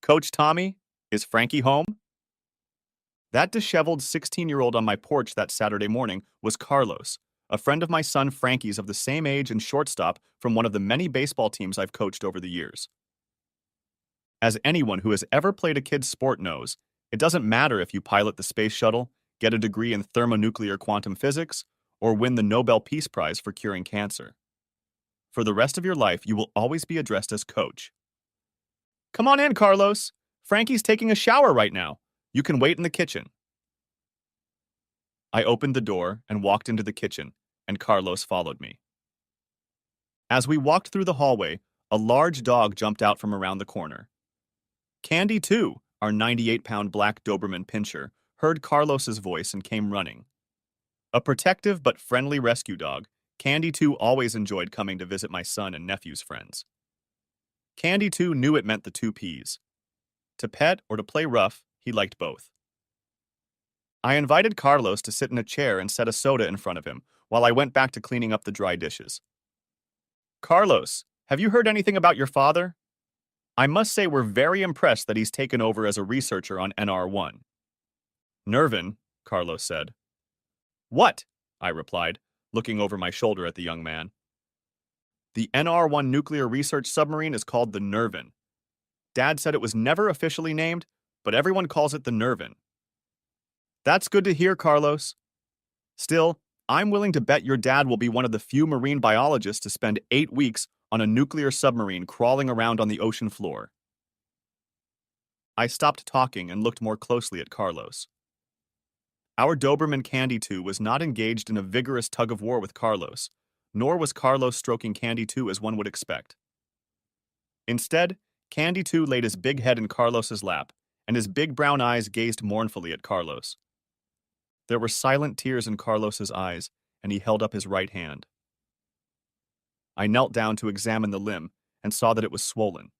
Coach Tommy, is Frankie home? That disheveled 16-year-old on my porch that Saturday morning was Carlos, a friend of my son Frankie's of the same age and shortstop from one of the many baseball teams I've coached over the years. As anyone who has ever played a kid's sport knows, it doesn't matter if you pilot the space shuttle, get a degree in thermonuclear quantum physics, or win the Nobel Peace Prize for curing cancer. For the rest of your life, you will always be addressed as coach. Come on in, Carlos. Frankie's taking a shower right now. You can wait in the kitchen. I opened the door and walked into the kitchen, and Carlos followed me. As we walked through the hallway, a large dog jumped out from around the corner. Candy, too, our 98-pound black Doberman pinscher, heard Carlos's voice and came running. A protective but friendly rescue dog, Candy, too, always enjoyed coming to visit my son and nephew's friends. Candy, too, knew it meant the two P's. To pet or to play rough, he liked both. I invited Carlos to sit in a chair and set a soda in front of him while I went back to cleaning up the dry dishes. Carlos, have you heard anything about your father? I must say we're very impressed that he's taken over as a researcher on NR1. Nervin, Carlos said. What? I replied, looking over my shoulder at the young man. The NR1 nuclear research submarine is called the Nervin. Dad said it was never officially named, but everyone calls it the Nervin. That's good to hear, Carlos. Still, I'm willing to bet your dad will be one of the few marine biologists to spend 8 weeks on a nuclear submarine crawling around on the ocean floor. I stopped talking and looked more closely at Carlos. Our Doberman Candy 2 was not engaged in a vigorous tug-of-war with Carlos, nor was Carlos stroking Candy 2 as one would expect. Instead, Candy 2 laid his big head in Carlos's lap, and his big brown eyes gazed mournfully at Carlos. There were silent tears in Carlos's eyes, and he held up his right hand. I knelt down to examine the limb and saw that it was swollen.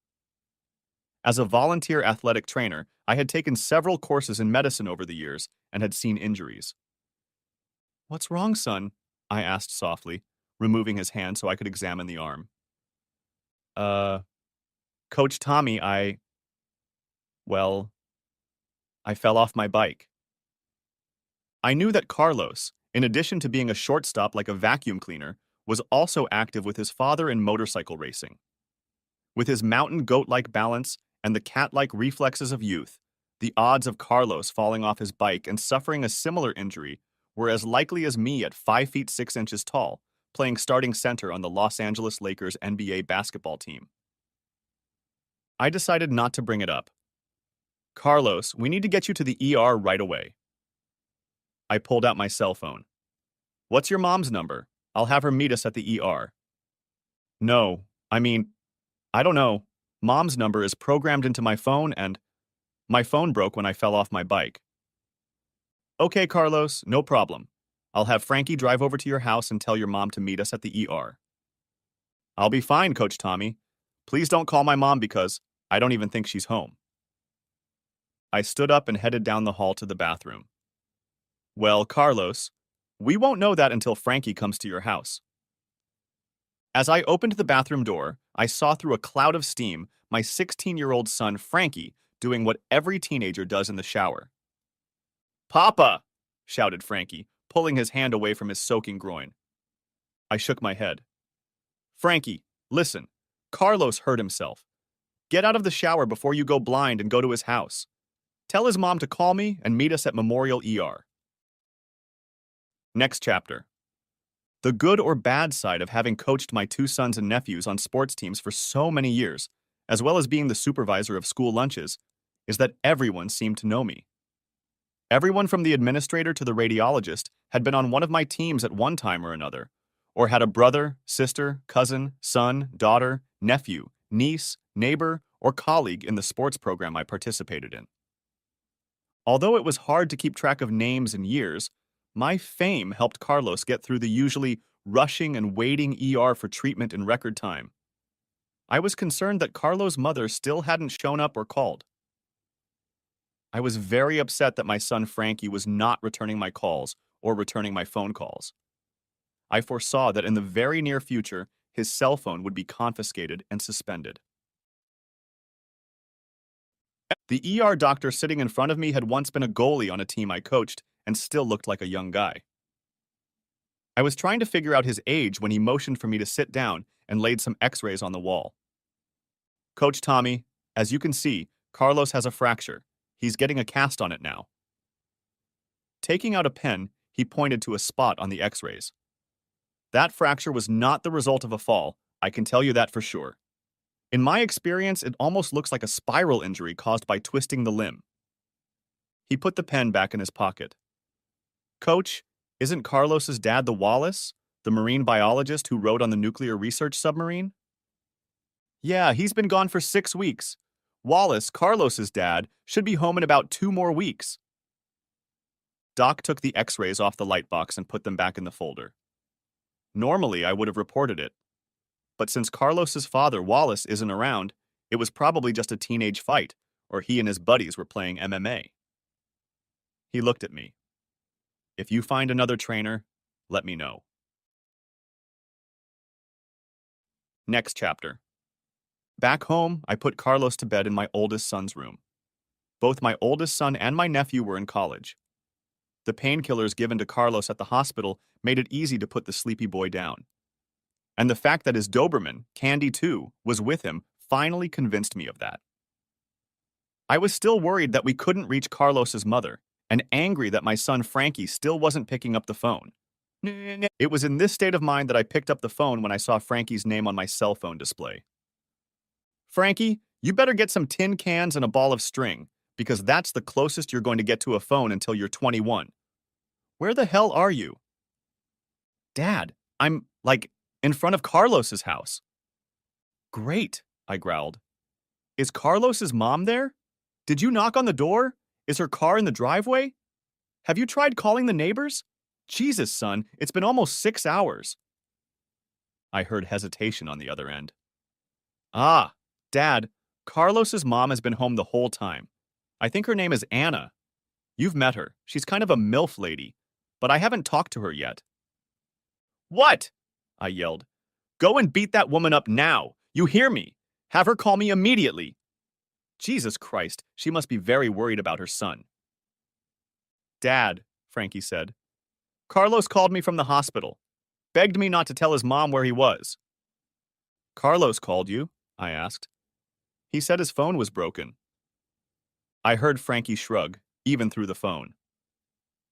As a volunteer athletic trainer, I had taken several courses in medicine over the years and had seen injuries. What's wrong, son? I asked softly, removing his hand so I could examine the arm. Coach Tommy, I fell off my bike. I knew that Carlos, in addition to being a shortstop like a vacuum cleaner, was also active with his father in motorcycle racing. With his mountain goat-like balance and the cat-like reflexes of youth, the odds of Carlos falling off his bike and suffering a similar injury were as likely as me at 5 feet 6 inches tall, playing starting center on the Los Angeles Lakers NBA basketball team. I decided not to bring it up. Carlos, we need to get you to the ER right away. I pulled out my cell phone. What's your mom's number? I'll have her meet us at the ER. No, I don't know. Mom's number is programmed into my phone and my phone broke when I fell off my bike. Okay, Carlos, no problem. I'll have Frankie drive over to your house and tell your mom to meet us at the ER. I'll be fine, Coach Tommy. Please don't call my mom because I don't even think she's home. I stood up and headed down the hall to the bathroom. Well, Carlos, we won't know that until Frankie comes to your house. As I opened the bathroom door, I saw through a cloud of steam my 16-year-old son, Frankie, doing what every teenager does in the shower. Papa! Shouted Frankie, pulling his hand away from his soaking groin. I shook my head. Frankie, listen. Carlos hurt himself. Get out of the shower before you go blind and go to his house. Tell his mom to call me and meet us at Memorial ER. Next chapter. The good or bad side of having coached my 2 sons and nephews on sports teams for so many years, as well as being the supervisor of school lunches, is that everyone seemed to know me. Everyone from the administrator to the radiologist had been on one of my teams at one time or another, or had a brother, sister, cousin, son, daughter, nephew, niece, neighbor, or colleague in the sports program I participated in. Although it was hard to keep track of names and years, my fame helped Carlos get through the usually rushing and waiting ER for treatment in record time. I was concerned that Carlos' mother still hadn't shown up or called. I was very upset that my son Frankie was not returning my calls or returning my phone calls. I foresaw that in the very near future, his cell phone would be confiscated and suspended. The ER doctor sitting in front of me had once been a goalie on a team I coached and still looked like a young guy. I was trying to figure out his age when he motioned for me to sit down and laid some x-rays on the wall. Coach Tommy, as you can see, Carlos has a fracture. He's getting a cast on it now. Taking out a pen, he pointed to a spot on the x-rays. That fracture was not the result of a fall, I can tell you that for sure. In my experience, it almost looks like a spiral injury caused by twisting the limb. He put the pen back in his pocket. Coach, isn't Carlos's dad the Wallace, the marine biologist who rode on the nuclear research submarine? Yeah, he's been gone for 6 weeks. Wallace, Carlos's dad, should be home in about 2 more weeks. Doc took the x-rays off the light box and put them back in the folder. Normally, I would have reported it. But since Carlos's father, Wallace, isn't around, it was probably just a teenage fight, or he and his buddies were playing MMA. He looked at me. If you find another trainer, let me know. Next chapter. Back home, I put Carlos to bed in my oldest son's room. Both my oldest son and my nephew were in college. The painkillers given to Carlos at the hospital made it easy to put the sleepy boy down. And the fact that his Doberman, Candy too, was with him finally convinced me of that. I was still worried that we couldn't reach Carlos's mother, and angry that my son Frankie still wasn't picking up the phone. It was in this state of mind that I picked up the phone when I saw Frankie's name on my cell phone display. Frankie, you better get some tin cans and a ball of string, because that's the closest you're going to get to a phone until you're 21. Where the hell are you? Dad, I'm, in front of Carlos's house. Great, I growled. Is Carlos's mom there? Did you knock on the door? Is her car in the driveway? Have you tried calling the neighbors? Jesus, son, it's been almost 6 hours. I heard hesitation on the other end. Ah, Dad, Carlos's mom has been home the whole time. I think her name is Anna. You've met her. She's kind of a MILF lady, but I haven't talked to her yet. What? I yelled. Go and beat that woman up now. You hear me? Have her call me immediately. Jesus Christ, she must be very worried about her son. Dad, Frankie said. Carlos called me from the hospital. Begged me not to tell his mom where he was. Carlos called you? I asked. He said his phone was broken. I heard Frankie shrug, even through the phone.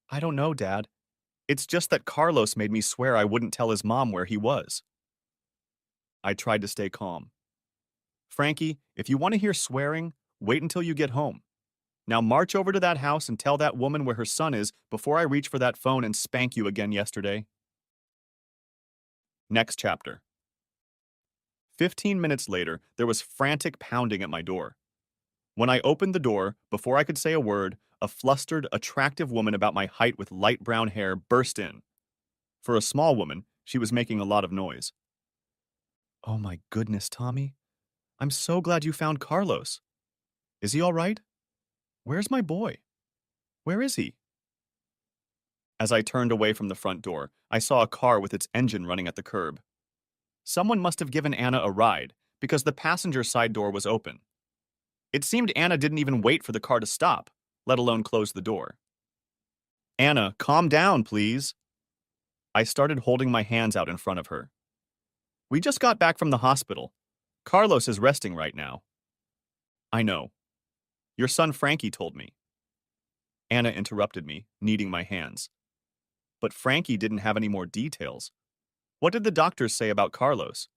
I don't know, Dad. It's just that Carlos made me swear I wouldn't tell his mom where he was. I tried to stay calm. Frankie, if you want to hear swearing, wait until you get home. Now march over to that house and tell that woman where her son is before I reach for that phone and spank you again yesterday. Next chapter. 15 minutes later, there was frantic pounding at my door. When I opened the door, before I could say a word, a flustered, attractive woman about my height with light brown hair burst in. For a small woman, she was making a lot of noise. Oh my goodness, Tommy. I'm so glad you found Carlos. Is he all right? Where's my boy? Where is he? As I turned away from the front door, I saw a car with its engine running at the curb. Someone must have given Anna a ride, because the passenger side door was open. It seemed Anna didn't even wait for the car to stop, let alone close the door. Anna, calm down, please. I started holding my hands out in front of her. We just got back from the hospital. Carlos is resting right now. I know. Your son Frankie told me. Anna interrupted me, kneading my hands. But Frankie didn't have any more details. What did the doctors say about Carlos?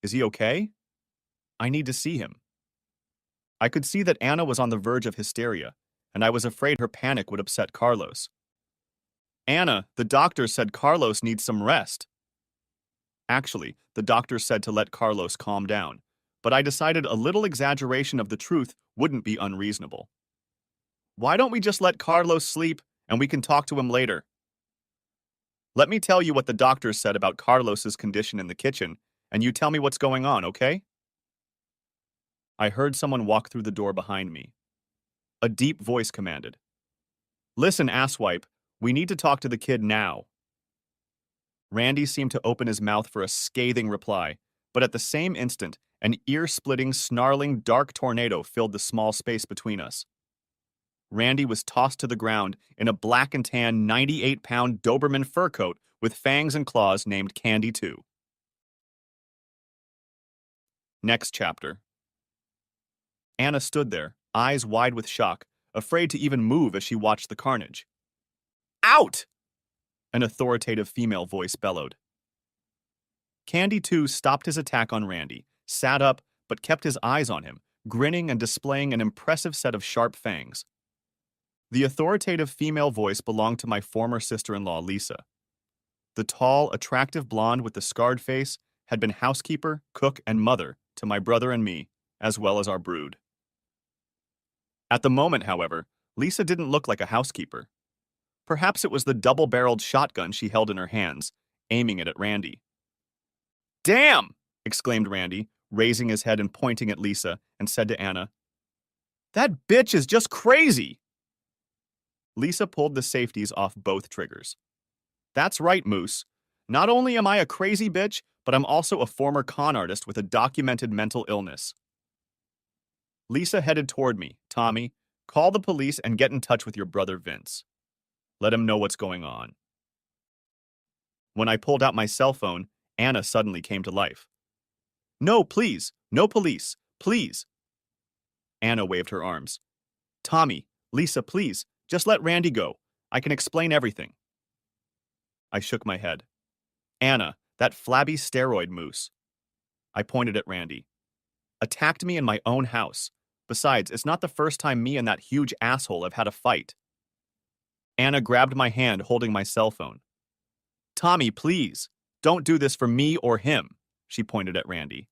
Is he okay? I need to see him. I could see that Anna was on the verge of hysteria, and I was afraid her panic would upset Carlos. Anna, the doctor said Carlos needs some rest. Actually, the doctor said to let Carlos calm down, but I decided a little exaggeration of the truth wouldn't be unreasonable. Why don't we just let Carlos sleep and we can talk to him later? Let me tell you what the doctors said about Carlos's condition in the kitchen, and you tell me what's going on, okay? I heard someone walk through the door behind me. A deep voice commanded. Listen, asswipe, we need to talk to the kid now. Randy seemed to open his mouth for a scathing reply, but at the same instant, an ear-splitting, snarling, dark tornado filled the small space between us. Randy was tossed to the ground in a black and tan 98-pound Doberman fur coat with fangs and claws named Candy 2. Next chapter. Anna stood there, eyes wide with shock, afraid to even move as she watched the carnage. Out! An authoritative female voice bellowed. Candy 2 stopped his attack on Randy, sat up, but kept his eyes on him, grinning and displaying an impressive set of sharp fangs. The authoritative female voice belonged to my former sister-in-law, Lisa. The tall, attractive blonde with the scarred face had been housekeeper, cook, and mother to my brother and me, as well as our brood. At the moment, however, Lisa didn't look like a housekeeper. Perhaps it was the double-barreled shotgun she held in her hands, aiming it at Randy. Damn! Exclaimed Randy, raising his head and pointing at Lisa, and said to Anna, That bitch is just crazy! Lisa pulled the safeties off both triggers. That's right, Moose. Not only am I a crazy bitch, but I'm also a former con artist with a documented mental illness. Lisa headed toward me. Tommy, call the police and get in touch with your brother Vince. Let him know what's going on. When I pulled out my cell phone, Anna suddenly came to life. No, please, no police, please. Anna waved her arms. Tommy, Lisa, please, just let Randy go. I can explain everything. I shook my head. Anna, that flabby steroid moose. I pointed at Randy. Attacked me in my own house. Besides, it's not the first time me and that huge asshole have had a fight. Anna grabbed my hand holding my cell phone. Tommy, please, don't do this for me or him, she pointed at Randy.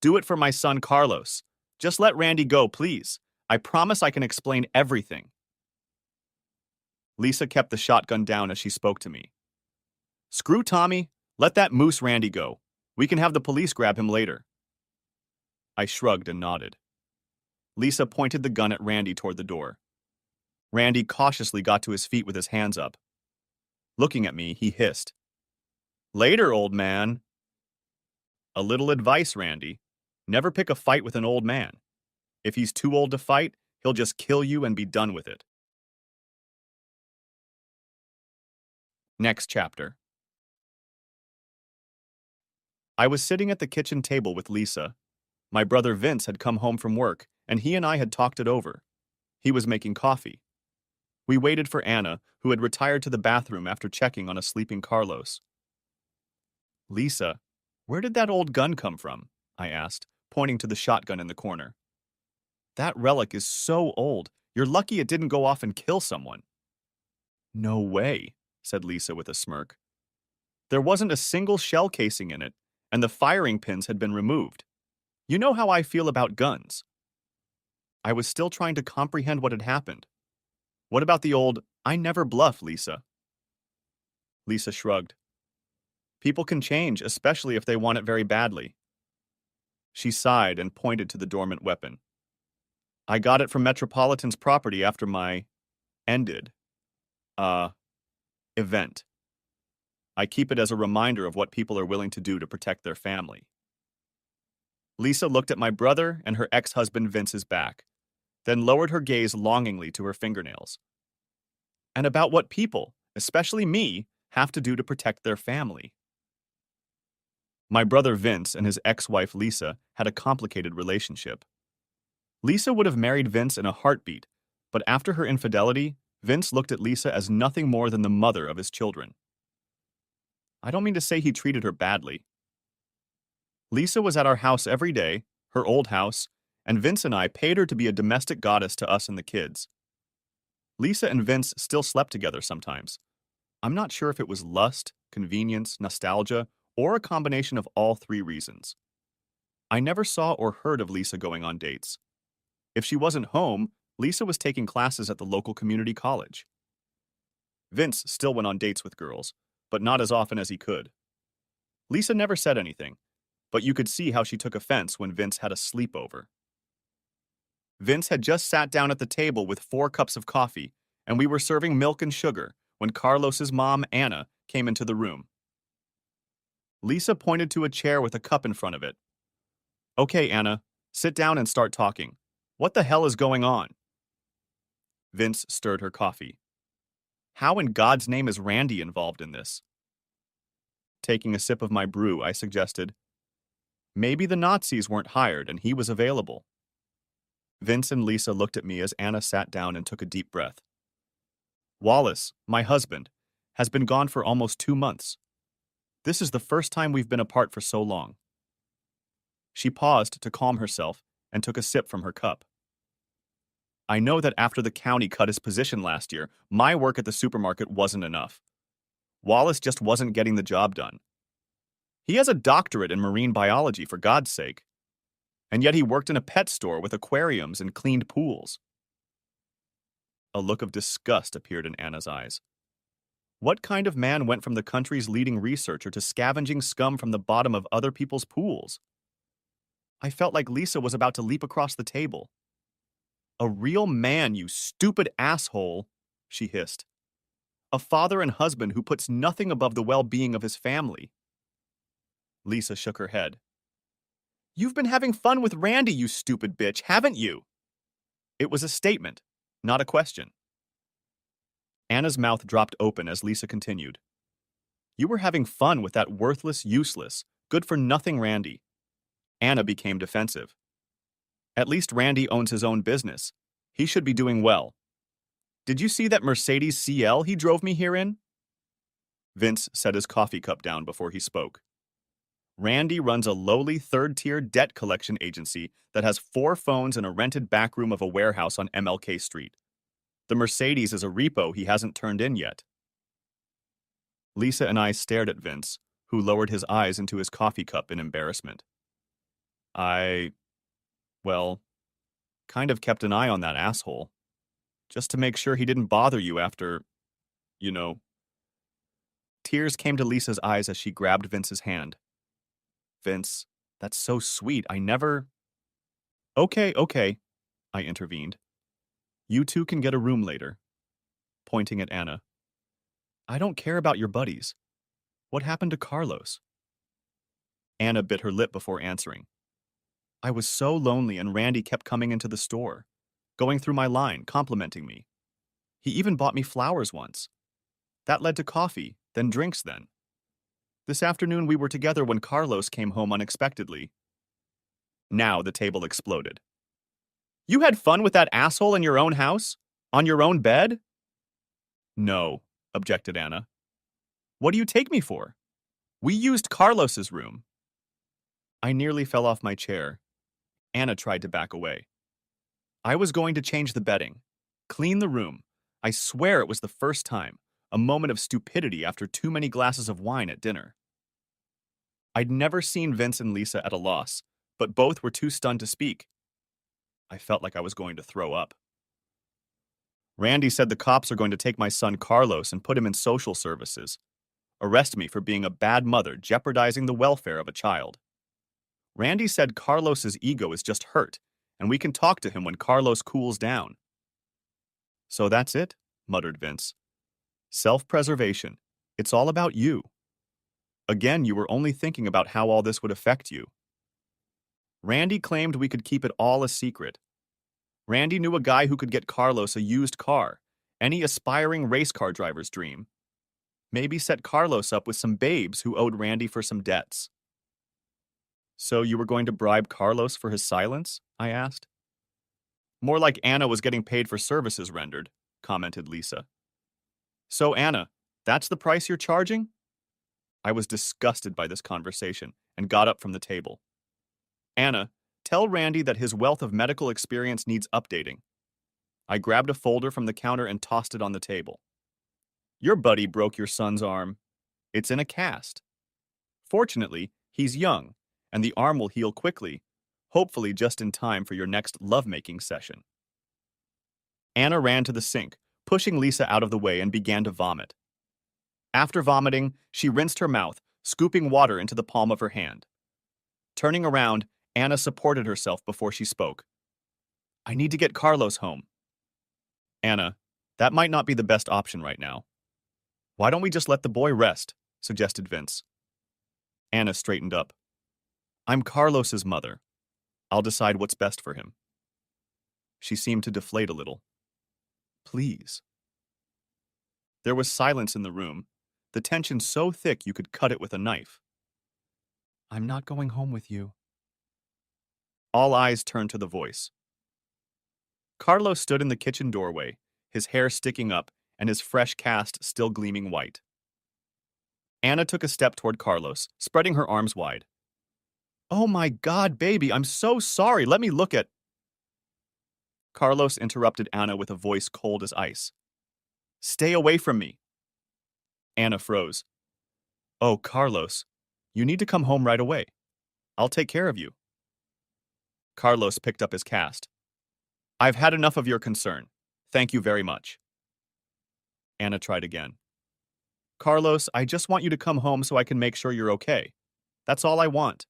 Do it for my son Carlos. Just let Randy go, please. I promise I can explain everything. Lisa kept the shotgun down as she spoke to me. Screw Tommy. Let that moose Randy go. We can have the police grab him later. I shrugged and nodded. Lisa pointed the gun at Randy toward the door. Randy cautiously got to his feet with his hands up. Looking at me, he hissed. Later, old man. A little advice, Randy. Never pick a fight with an old man. If he's too old to fight, he'll just kill you and be done with it. Next chapter. I was sitting at the kitchen table with Lisa. My brother Vince had come home from work, and he and I had talked it over. He was making coffee. We waited for Anna, who had retired to the bathroom after checking on a sleeping Carlos. Lisa, where did that old gun come from? I asked, pointing to the shotgun in the corner. That relic is so old. You're lucky it didn't go off and kill someone. No way, said Lisa with a smirk. There wasn't a single shell casing in it, and the firing pins had been removed. You know how I feel about guns. I was still trying to comprehend what had happened. What about the old, I never bluff, Lisa? Lisa shrugged. People can change, especially if they want it very badly. She sighed and pointed to the dormant weapon. I got it from Metropolitan's property after my event. I keep it as a reminder of what people are willing to do to protect their family. Lisa looked at my brother and her ex-husband Vince's back, then lowered her gaze longingly to her fingernails. And about what people, especially me, have to do to protect their family. My brother Vince and his ex-wife Lisa had a complicated relationship. Lisa would have married Vince in a heartbeat, but after her infidelity, Vince looked at Lisa as nothing more than the mother of his children. I don't mean to say he treated her badly. Lisa was at our house every day, her old house, and Vince and I paid her to be a domestic goddess to us and the kids. Lisa and Vince still slept together sometimes. I'm not sure if it was lust, convenience, nostalgia, or a combination of all three reasons. I never saw or heard of Lisa going on dates. If she wasn't home, Lisa was taking classes at the local community college. Vince still went on dates with girls, but not as often as he could. Lisa never said anything, but you could see how she took offense when Vince had a sleepover. Vince had just sat down at the table with 4 cups of coffee, and we were serving milk and sugar when Carlos's mom, Anna, came into the room. Lisa pointed to a chair with a cup in front of it. Okay, Anna, sit down and start talking. What the hell is going on? Vince stirred her coffee. How in God's name is Randy involved in this? Taking a sip of my brew, I suggested, maybe the Nazis weren't hired and he was available. Vince and Lisa looked at me as Anna sat down and took a deep breath. Wallace, my husband, has been gone for almost 2 months. This is the first time we've been apart for so long. She paused to calm herself and took a sip from her cup. I know that after the county cut his position last year, my work at the supermarket wasn't enough. Wallace just wasn't getting the job done. He has a doctorate in marine biology, for God's sake. And yet he worked in a pet store with aquariums and cleaned pools. A look of disgust appeared in Anna's eyes. What kind of man went from the country's leading researcher to scavenging scum from the bottom of other people's pools? I felt like Lisa was about to leap across the table. A real man, you stupid asshole, she hissed. A father and husband who puts nothing above the well-being of his family. Lisa shook her head. You've been having fun with Randy, you stupid bitch, haven't you? It was a statement, not a question. Anna's mouth dropped open as Lisa continued. You were having fun with that worthless, useless, good-for-nothing Randy. Anna became defensive. At least Randy owns his own business. He should be doing well. Did you see that Mercedes CL he drove me here in? Vince set his coffee cup down before he spoke. Randy runs a lowly third-tier debt collection agency that has 4 phones and a rented back room of a warehouse on MLK Street. The Mercedes is a repo he hasn't turned in yet. Lisa and I stared at Vince, who lowered his eyes into his coffee cup in embarrassment. Well, kind of kept an eye on that asshole. Just to make sure he didn't bother you after, you know. Tears came to Lisa's eyes as she grabbed Vince's hand. Vince, that's so sweet. I never... Okay, I intervened. You two can get a room later. Pointing at Anna. I don't care about your buddies. What happened to Carlos? Anna bit her lip before answering. I was so lonely and Randy kept coming into the store, going through my line, complimenting me. He even bought me flowers once. That led to coffee, then drinks then. This afternoon we were together when Carlos came home unexpectedly. Now the table exploded. You had fun with that asshole in your own house? On your own bed? No, objected Anna. What do you take me for? We used Carlos's room. I nearly fell off my chair. Anna tried to back away. I was going to change the bedding, clean the room. I swear it was the first time, a moment of stupidity after too many glasses of wine at dinner. I'd never seen Vince and Lisa at a loss, but both were too stunned to speak. I felt like I was going to throw up. Randy said the cops are going to take my son Carlos and put him in social services. Arrest me for being a bad mother, jeopardizing the welfare of a child. Randy said Carlos's ego is just hurt, and we can talk to him when Carlos cools down. So that's it, muttered Vince. Self-preservation. It's all about you. Again, you were only thinking about how all this would affect you. Randy claimed we could keep it all a secret. Randy knew a guy who could get Carlos a used car, any aspiring race car driver's dream. Maybe set Carlos up with some babes who owed Randy for some debts. So you were going to bribe Carlos for his silence? I asked. More like Anna was getting paid for services rendered, commented Lisa. So Anna, that's the price you're charging? I was disgusted by this conversation and got up from the table. Anna, tell Randy that his wealth of medical experience needs updating. I grabbed a folder from the counter and tossed it on the table. Your buddy broke your son's arm. It's in a cast. Fortunately, he's young, and the arm will heal quickly, hopefully just in time for your next lovemaking session. Anna ran to the sink, pushing Lisa out of the way, and began to vomit. After vomiting, she rinsed her mouth, scooping water into the palm of her hand. Turning around, Anna supported herself before she spoke. I need to get Carlos home. Anna, that might not be the best option right now. Why don't we just let the boy rest? Suggested Vince. Anna straightened up. I'm Carlos's mother. I'll decide what's best for him. She seemed to deflate a little. Please. There was silence in the room, the tension so thick you could cut it with a knife. I'm not going home with you. All eyes turned to the voice. Carlos stood in the kitchen doorway, his hair sticking up and his fresh cast still gleaming white. Anna took a step toward Carlos, spreading her arms wide. Oh my God, baby, I'm so sorry. Let me look at... Carlos interrupted Anna with a voice cold as ice. Stay away from me. Anna froze. Oh, Carlos, you need to come home right away. I'll take care of you. Carlos picked up his cast. I've had enough of your concern. Thank you very much. Anna tried again. Carlos, I just want you to come home so I can make sure you're okay. That's all I want.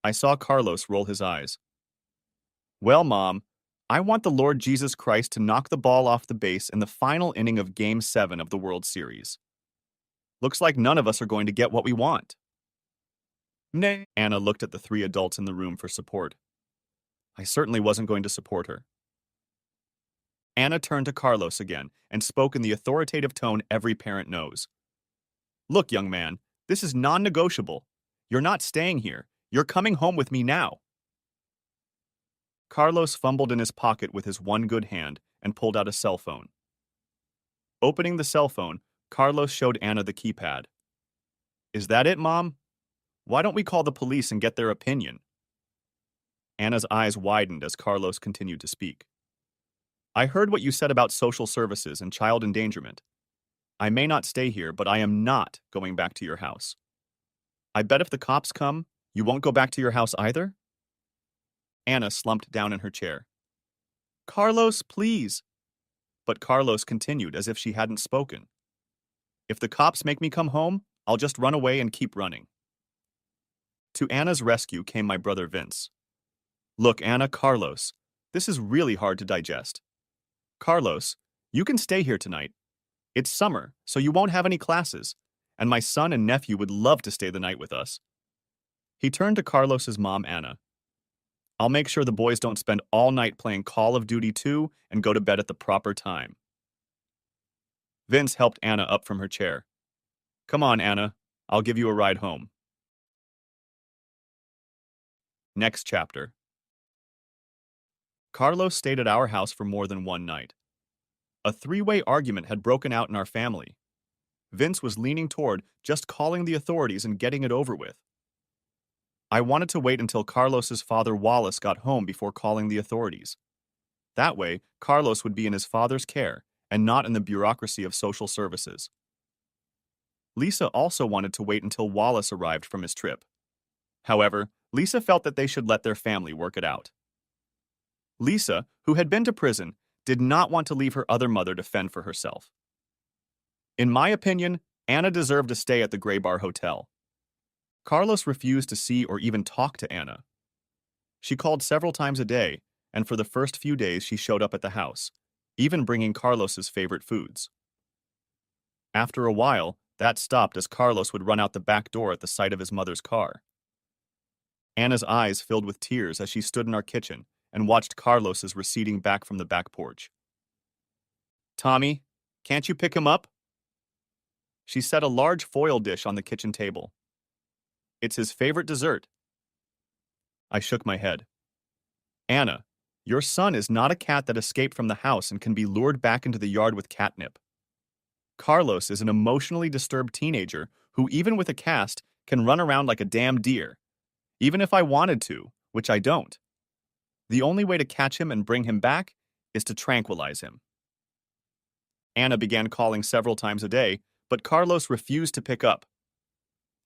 I saw Carlos roll his eyes. Well, Mom, I want the Lord Jesus Christ to knock the ball off the base in the final inning of Game 7 of the World Series. Looks like none of us are going to get what we want. Nay. Anna looked at the three adults in the room for support. I certainly wasn't going to support her. Anna turned to Carlos again and spoke in the authoritative tone every parent knows. Look, young man, this is non-negotiable. You're not staying here. You're coming home with me now. Carlos fumbled in his pocket with his one good hand and pulled out a cell phone. Opening the cell phone, Carlos showed Anna the keypad. Is that it, Mom? Why don't we call the police and get their opinion? Anna's eyes widened as Carlos continued to speak. I heard what you said about social services and child endangerment. I may not stay here, but I am not going back to your house. I bet if the cops come, you won't go back to your house either? Anna slumped down in her chair. Carlos, please. But Carlos continued as if she hadn't spoken. If the cops make me come home, I'll just run away and keep running. To Anna's rescue came my brother Vince. Look, Anna, Carlos, this is really hard to digest. Carlos, you can stay here tonight. It's summer, so you won't have any classes, and my son and nephew would love to stay the night with us. He turned to Carlos's mom, Anna. I'll make sure the boys don't spend all night playing Call of Duty 2 and go to bed at the proper time. Vince helped Anna up from her chair. Come on, Anna. I'll give you a ride home. Next chapter. Carlos stayed at our house for more than one night. A three-way argument had broken out in our family. Vince was leaning toward just calling the authorities and getting it over with. I wanted to wait until Carlos's father Wallace got home before calling the authorities. That way, Carlos would be in his father's care and not in the bureaucracy of social services. Lisa also wanted to wait until Wallace arrived from his trip. However, Lisa felt that they should let their family work it out. Lisa, who had been to prison, did not want to leave her other mother to fend for herself. In my opinion, Anna deserved to stay at the Gray Bar Hotel. Carlos refused to see or even talk to Anna. She called several times a day, and for the first few days she showed up at the house, even bringing Carlos's favorite foods. After a while, that stopped as Carlos would run out the back door at the sight of his mother's car. Anna's eyes filled with tears as she stood in our kitchen and watched Carlos's receding back from the back porch. Tommy, can't you pick him up? She set a large foil dish on the kitchen table. It's his favorite dessert. I shook my head. Anna, your son is not a cat that escaped from the house and can be lured back into the yard with catnip. Carlos is an emotionally disturbed teenager who, even with a cast, can run around like a damn deer. Even if I wanted to, which I don't. The only way to catch him and bring him back is to tranquilize him. Anna began calling several times a day, but Carlos refused to pick up.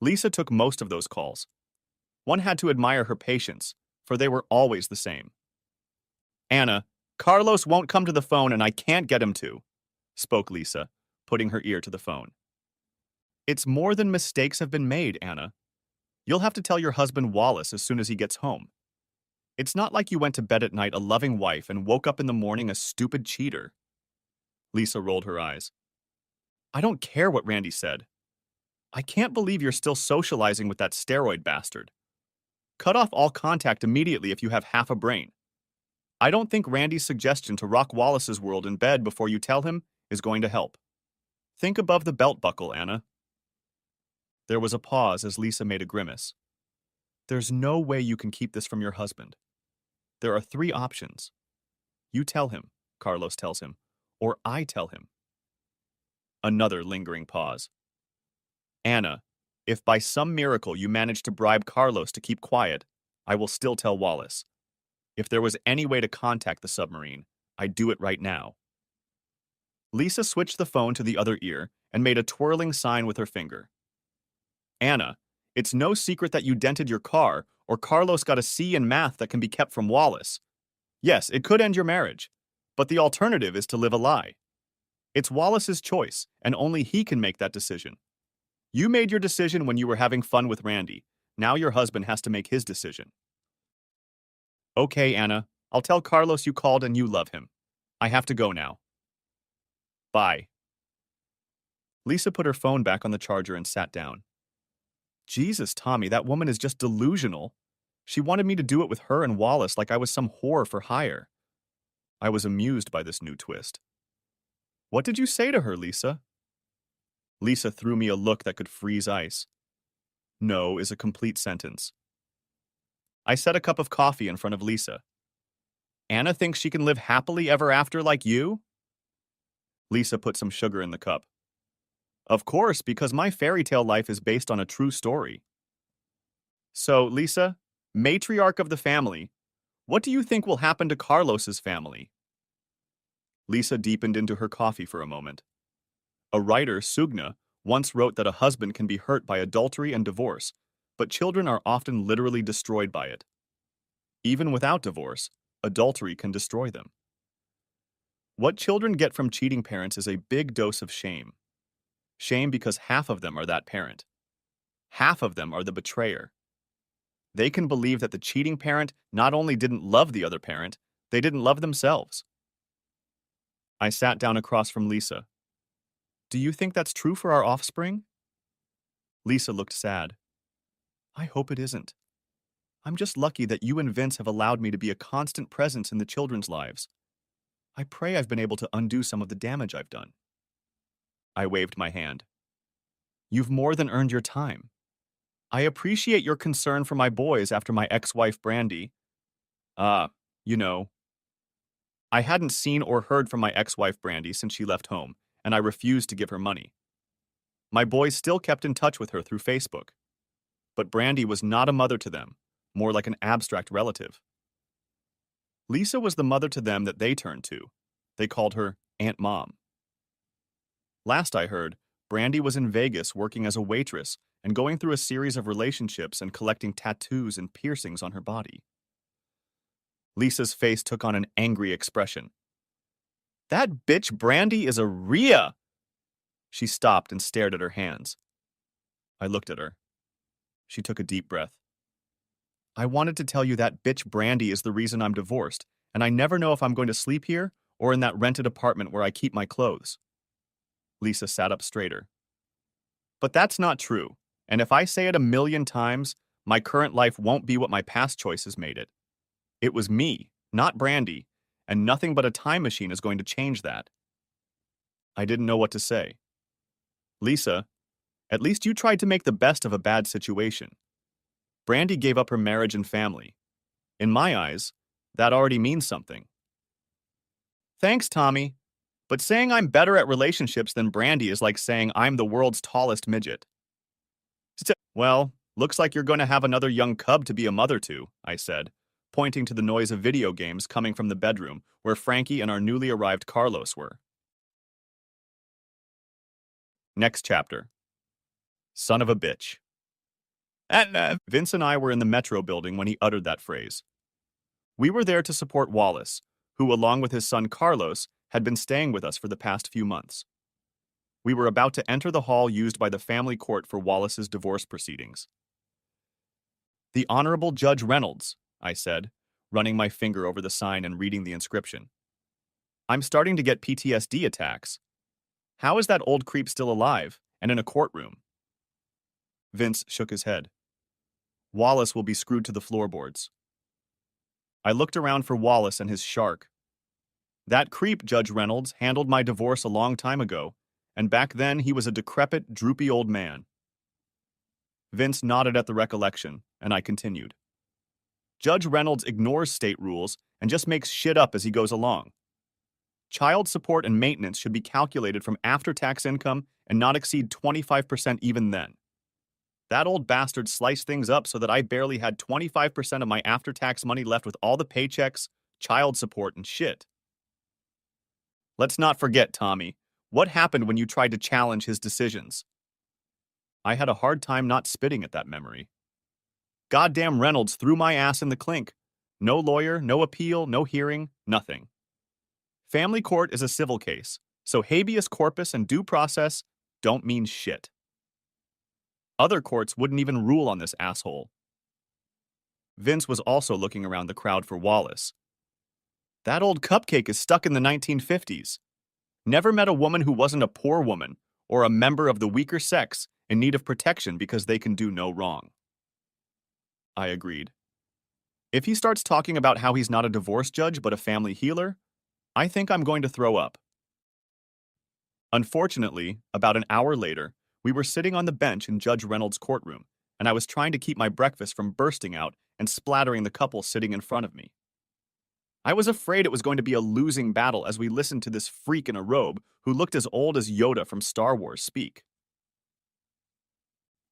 Lisa took most of those calls. One had to admire her patience, for they were always the same. Anna, Carlos won't come to the phone and I can't get him to, spoke Lisa, putting her ear to the phone. It's more than mistakes have been made, Anna. You'll have to tell your husband Wallace as soon as he gets home. It's not like you went to bed at night a loving wife and woke up in the morning a stupid cheater. Lisa rolled her eyes. I don't care what Randy said. I can't believe you're still socializing with that steroid bastard. Cut off all contact immediately if you have half a brain. I don't think Randy's suggestion to rock Wallace's world in bed before you tell him is going to help. Think above the belt buckle, Anna. There was a pause as Lisa made a grimace. There's no way you can keep this from your husband. There are three options. You tell him, Carlos tells him, or I tell him. Another lingering pause. Anna, if by some miracle you manage to bribe Carlos to keep quiet, I will still tell Wallace. If there was any way to contact the submarine, I'd do it right now. Lisa switched the phone to the other ear and made a twirling sign with her finger. Anna, it's no secret that you dented your car, or Carlos got a C in math that can be kept from Wallace. Yes, it could end your marriage, but the alternative is to live a lie. It's Wallace's choice, and only he can make that decision. You made your decision when you were having fun with Randy. Now your husband has to make his decision. Okay, Anna, I'll tell Carlos you called and you love him. I have to go now. Bye. Lisa put her phone back on the charger and sat down. Jesus, Tommy, that woman is just delusional. She wanted me to do it with her and Wallace like I was some whore for hire. I was amused by this new twist. What did you say to her, Lisa? Lisa threw me a look that could freeze ice. No is a complete sentence. I set a cup of coffee in front of Lisa. Anna thinks she can live happily ever after like you? Lisa put some sugar in the cup. Of course, because my fairy tale life is based on a true story. So, Lisa, matriarch of the family, what do you think will happen to Carlos's family? Lisa deepened into her coffee for a moment. A writer, Sugna, once wrote that a husband can be hurt by adultery and divorce, but children are often literally destroyed by it. Even without divorce, adultery can destroy them. What children get from cheating parents is a big dose of shame. Shame because half of them are that parent. Half of them are the betrayer. They can believe that the cheating parent not only didn't love the other parent, they didn't love themselves. I sat down across from Lisa. Do you think that's true for our offspring? Lisa looked sad. I hope it isn't. I'm just lucky that you and Vince have allowed me to be a constant presence in the children's lives. I pray I've been able to undo some of the damage I've done. I waved my hand. You've more than earned your time. I appreciate your concern for my boys after my ex-wife Brandy. You know. I hadn't seen or heard from my ex-wife Brandy since she left home, and I refused to give her money. My boys still kept in touch with her through Facebook. But Brandy was not a mother to them, more like an abstract relative. Lisa was the mother to them that they turned to. They called her Aunt Mom. Last I heard, Brandy was in Vegas working as a waitress and going through a series of relationships and collecting tattoos and piercings on her body. Lisa's face took on an angry expression. That bitch Brandy is a Rhea! She stopped and stared at her hands. I looked at her. She took a deep breath. I wanted to tell you that bitch Brandy is the reason I'm divorced, and I never know if I'm going to sleep here or in that rented apartment where I keep my clothes. Lisa sat up straighter. But that's not true, and if I say it 1,000,000 times, my current life won't be what my past choices made it. It was me, not Brandy, and nothing but a time machine is going to change that. I didn't know what to say. Lisa, at least you tried to make the best of a bad situation. Brandy gave up her marriage and family. In my eyes, that already means something. Thanks, Tommy. But saying I'm better at relationships than Brandy is like saying I'm the world's tallest midget. Well, looks like you're going to have another young cub to be a mother to, I said, pointing to the noise of video games coming from the bedroom where Frankie and our newly arrived Carlos were. Next chapter. Son of a bitch. Vince and I were in the Metro building when he uttered that phrase. We were there to support Wallace, who, along with his son Carlos, had been staying with us for the past few months. We were about to enter the hall used by the family court for Wallace's divorce proceedings. The Honorable Judge Reynolds, I said, running my finger over the sign and reading the inscription. I'm starting to get PTSD attacks. How is that old creep still alive and in a courtroom? Vince shook his head. Wallace will be screwed to the floorboards. I looked around for Wallace and his shark. That creep, Judge Reynolds, handled my divorce a long time ago, and back then he was a decrepit, droopy old man. Vince nodded at the recollection, and I continued. Judge Reynolds ignores state rules and just makes shit up as he goes along. Child support and maintenance should be calculated from after-tax income and not exceed 25% even then. That old bastard sliced things up so that I barely had 25% of my after-tax money left with all the paychecks, child support, and shit. Let's not forget, Tommy, what happened when you tried to challenge his decisions? I had a hard time not spitting at that memory. Goddamn Reynolds threw my ass in the clink. No lawyer, no appeal, no hearing, nothing. Family court is a civil case, so habeas corpus and due process don't mean shit. Other courts wouldn't even rule on this asshole. Vince was also looking around the crowd for Wallace. That old cupcake is stuck in the 1950s. Never met a woman who wasn't a poor woman or a member of the weaker sex in need of protection because they can do no wrong. I agreed. If he starts talking about how he's not a divorce judge but a family healer, I think I'm going to throw up. Unfortunately, about an hour later, we were sitting on the bench in Judge Reynolds' courtroom, and I was trying to keep my breakfast from bursting out and splattering the couple sitting in front of me. I was afraid it was going to be a losing battle as we listened to this freak in a robe who looked as old as Yoda from Star Wars speak.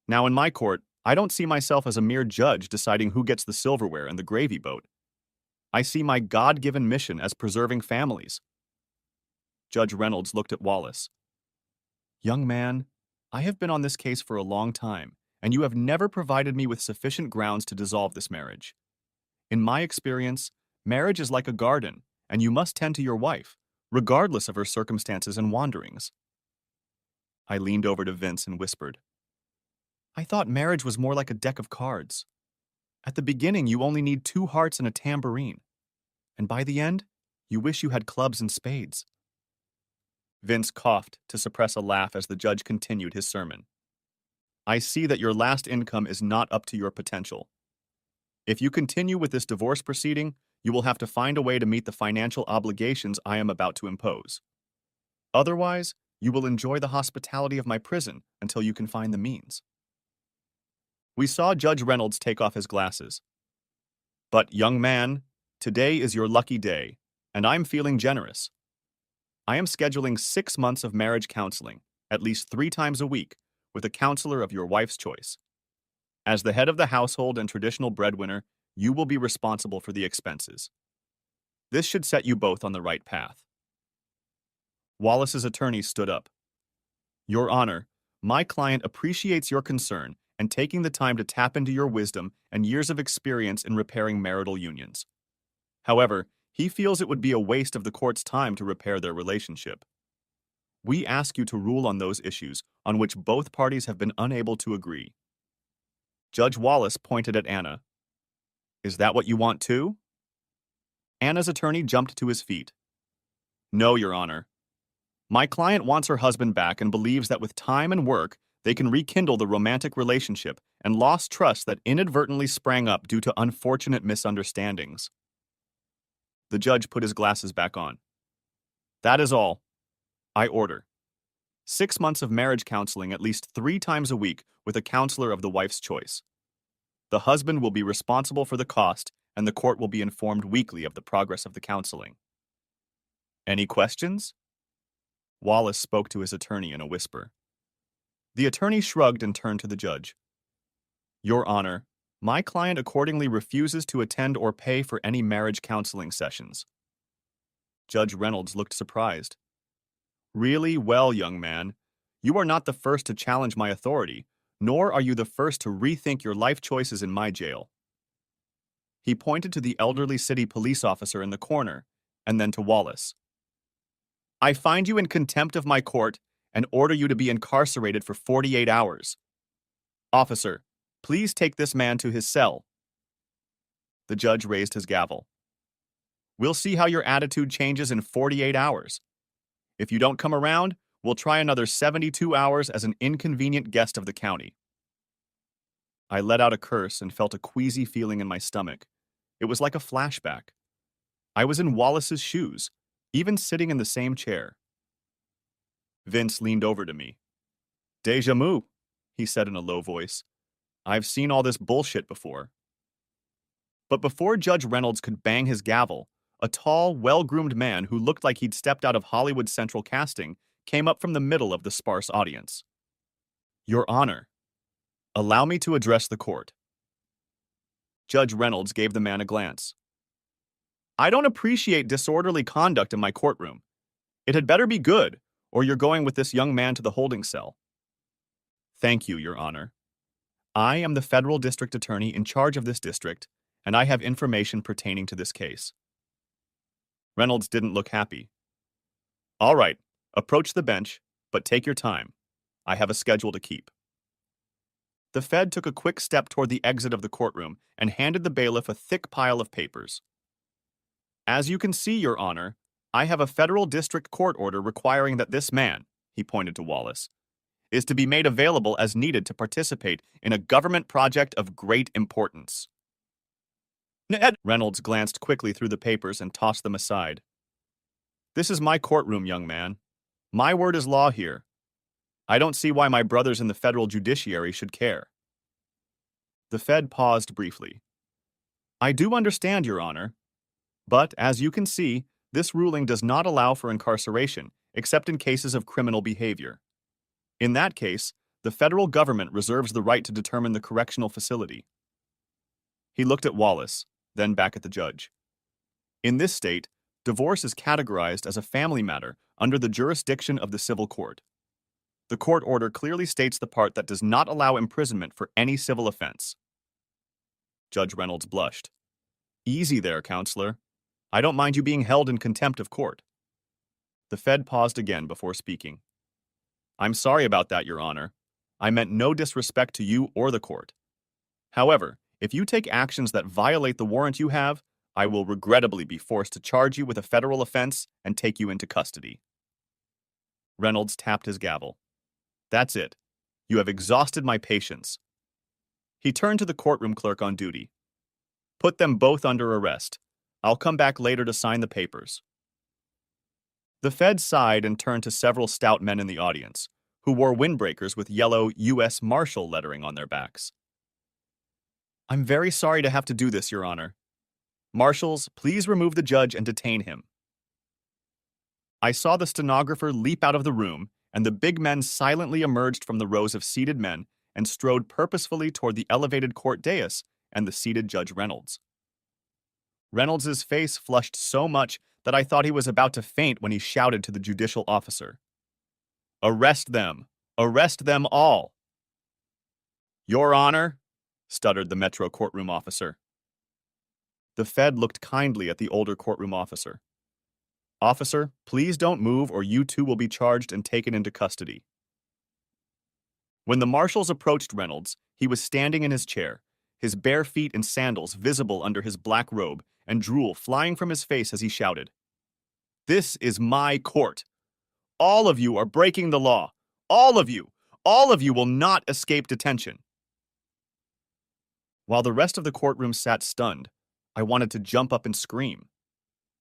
Now in my court, I don't see myself as a mere judge deciding who gets the silverware and the gravy boat. I see my God-given mission as preserving families. Judge Reynolds looked at Wallace. Young man, I have been on this case for a long time, and you have never provided me with sufficient grounds to dissolve this marriage. In my experience, marriage is like a garden, and you must tend to your wife, regardless of her circumstances and wanderings. I leaned over to Vince and whispered, I thought marriage was more like a deck of cards. At the beginning, you only need 2 hearts and a tambourine, and by the end, you wish you had clubs and spades. Vince coughed to suppress a laugh as the judge continued his sermon. I see that your last income is not up to your potential. If you continue with this divorce proceeding, you will have to find a way to meet the financial obligations I am about to impose. Otherwise, you will enjoy the hospitality of my prison until you can find the means. We saw Judge Reynolds take off his glasses. But, young man, today is your lucky day, and I'm feeling generous. I am scheduling 6 months of marriage counseling, at least 3 times a week, with a counselor of your wife's choice. As the head of the household and traditional breadwinner, you will be responsible for the expenses. This should set you both on the right path. Wallace's attorney stood up. Your Honor, my client appreciates your concern and taking the time to tap into your wisdom and years of experience in repairing marital unions. However, he feels it would be a waste of the court's time to repair their relationship. We ask you to rule on those issues on which both parties have been unable to agree. Judge Wallace pointed at Anna. Is that what you want too? Anna's attorney jumped to his feet. No, Your Honor. My client wants her husband back and believes that with time and work, they can rekindle the romantic relationship and lost trust that inadvertently sprang up due to unfortunate misunderstandings. The judge put his glasses back on. That is all. I order 6 months of marriage counseling at least 3 times a week with a counselor of the wife's choice. The husband will be responsible for the cost, and the court will be informed weekly of the progress of the counseling. Any questions? Wallace spoke to his attorney in a whisper. The attorney shrugged and turned to the judge. Your Honor, my client accordingly refuses to attend or pay for any marriage counseling sessions. Judge Reynolds looked surprised. Really? Well, young man, you are not the first to challenge my authority, nor are you the first to rethink your life choices in my jail. He pointed to the elderly city police officer in the corner, and then to Wallace. I find you in contempt of my court and order you to be incarcerated for 48 hours. Officer, please take this man to his cell. The judge raised his gavel. We'll see how your attitude changes in 48 hours. If you don't come around, we'll try another 72 hours as an inconvenient guest of the county. I let out a curse and felt a queasy feeling in my stomach. It was like a flashback. I was in Wallace's shoes, even sitting in the same chair. Vince leaned over to me. Deja vu, he said in a low voice. I've seen all this bullshit before. But before Judge Reynolds could bang his gavel, a tall, well-groomed man who looked like he'd stepped out of Hollywood Central casting came up from the middle of the sparse audience. Your Honor, allow me to address the court. Judge Reynolds gave the man a glance. I don't appreciate disorderly conduct in my courtroom. It had better be good, or you're going with this young man to the holding cell. Thank you, Your Honor. I am the federal district attorney in charge of this district, and I have information pertaining to this case. Reynolds didn't look happy. All right, approach the bench, but take your time. I have a schedule to keep. The Fed took a quick step toward the exit of the courtroom and handed the bailiff a thick pile of papers. As you can see, Your Honor, I have a federal district court order requiring that this man, he pointed to Wallace, is to be made available as needed to participate in a government project of great importance. Reynolds glanced quickly through the papers and tossed them aside. This is my courtroom, young man. My word is law here. I don't see why my brothers in the federal judiciary should care. The Fed paused briefly. I do understand, Your Honor. But, as you can see, this ruling does not allow for incarceration, except in cases of criminal behavior. In that case, the federal government reserves the right to determine the correctional facility. He looked at Wallace, then back at the judge. In this state, divorce is categorized as a family matter under the jurisdiction of the civil court. The court order clearly states the part that does not allow imprisonment for any civil offense. Judge Reynolds blushed. Easy there, counselor. I don't mind you being held in contempt of court. The Fed paused again before speaking. I'm sorry about that, Your Honor. I meant no disrespect to you or the court. However, if you take actions that violate the warrant you have, I will regrettably be forced to charge you with a federal offense and take you into custody. Reynolds tapped his gavel. That's it. You have exhausted my patience. He turned to the courtroom clerk on duty. Put them both under arrest. I'll come back later to sign the papers. The Fed sighed and turned to several stout men in the audience, who wore windbreakers with yellow U.S. Marshal lettering on their backs. I'm very sorry to have to do this, Your Honor. Marshals, please remove the judge and detain him. I saw the stenographer leap out of the room, and the big men silently emerged from the rows of seated men and strode purposefully toward the elevated court dais and the seated Judge Reynolds. Reynolds's face flushed so much that I thought he was about to faint when he shouted to the judicial officer. Arrest them! Arrest them all! Your Honor, stuttered the Metro courtroom officer. The Fed looked kindly at the older courtroom officer. Officer, please don't move or you too will be charged and taken into custody. When the marshals approached Reynolds, he was standing in his chair, his bare feet in sandals visible under his black robe, and drool flying from his face as he shouted. This is my court. All of you are breaking the law. All of you. All of you will not escape detention. While the rest of the courtroom sat stunned, I wanted to jump up and scream.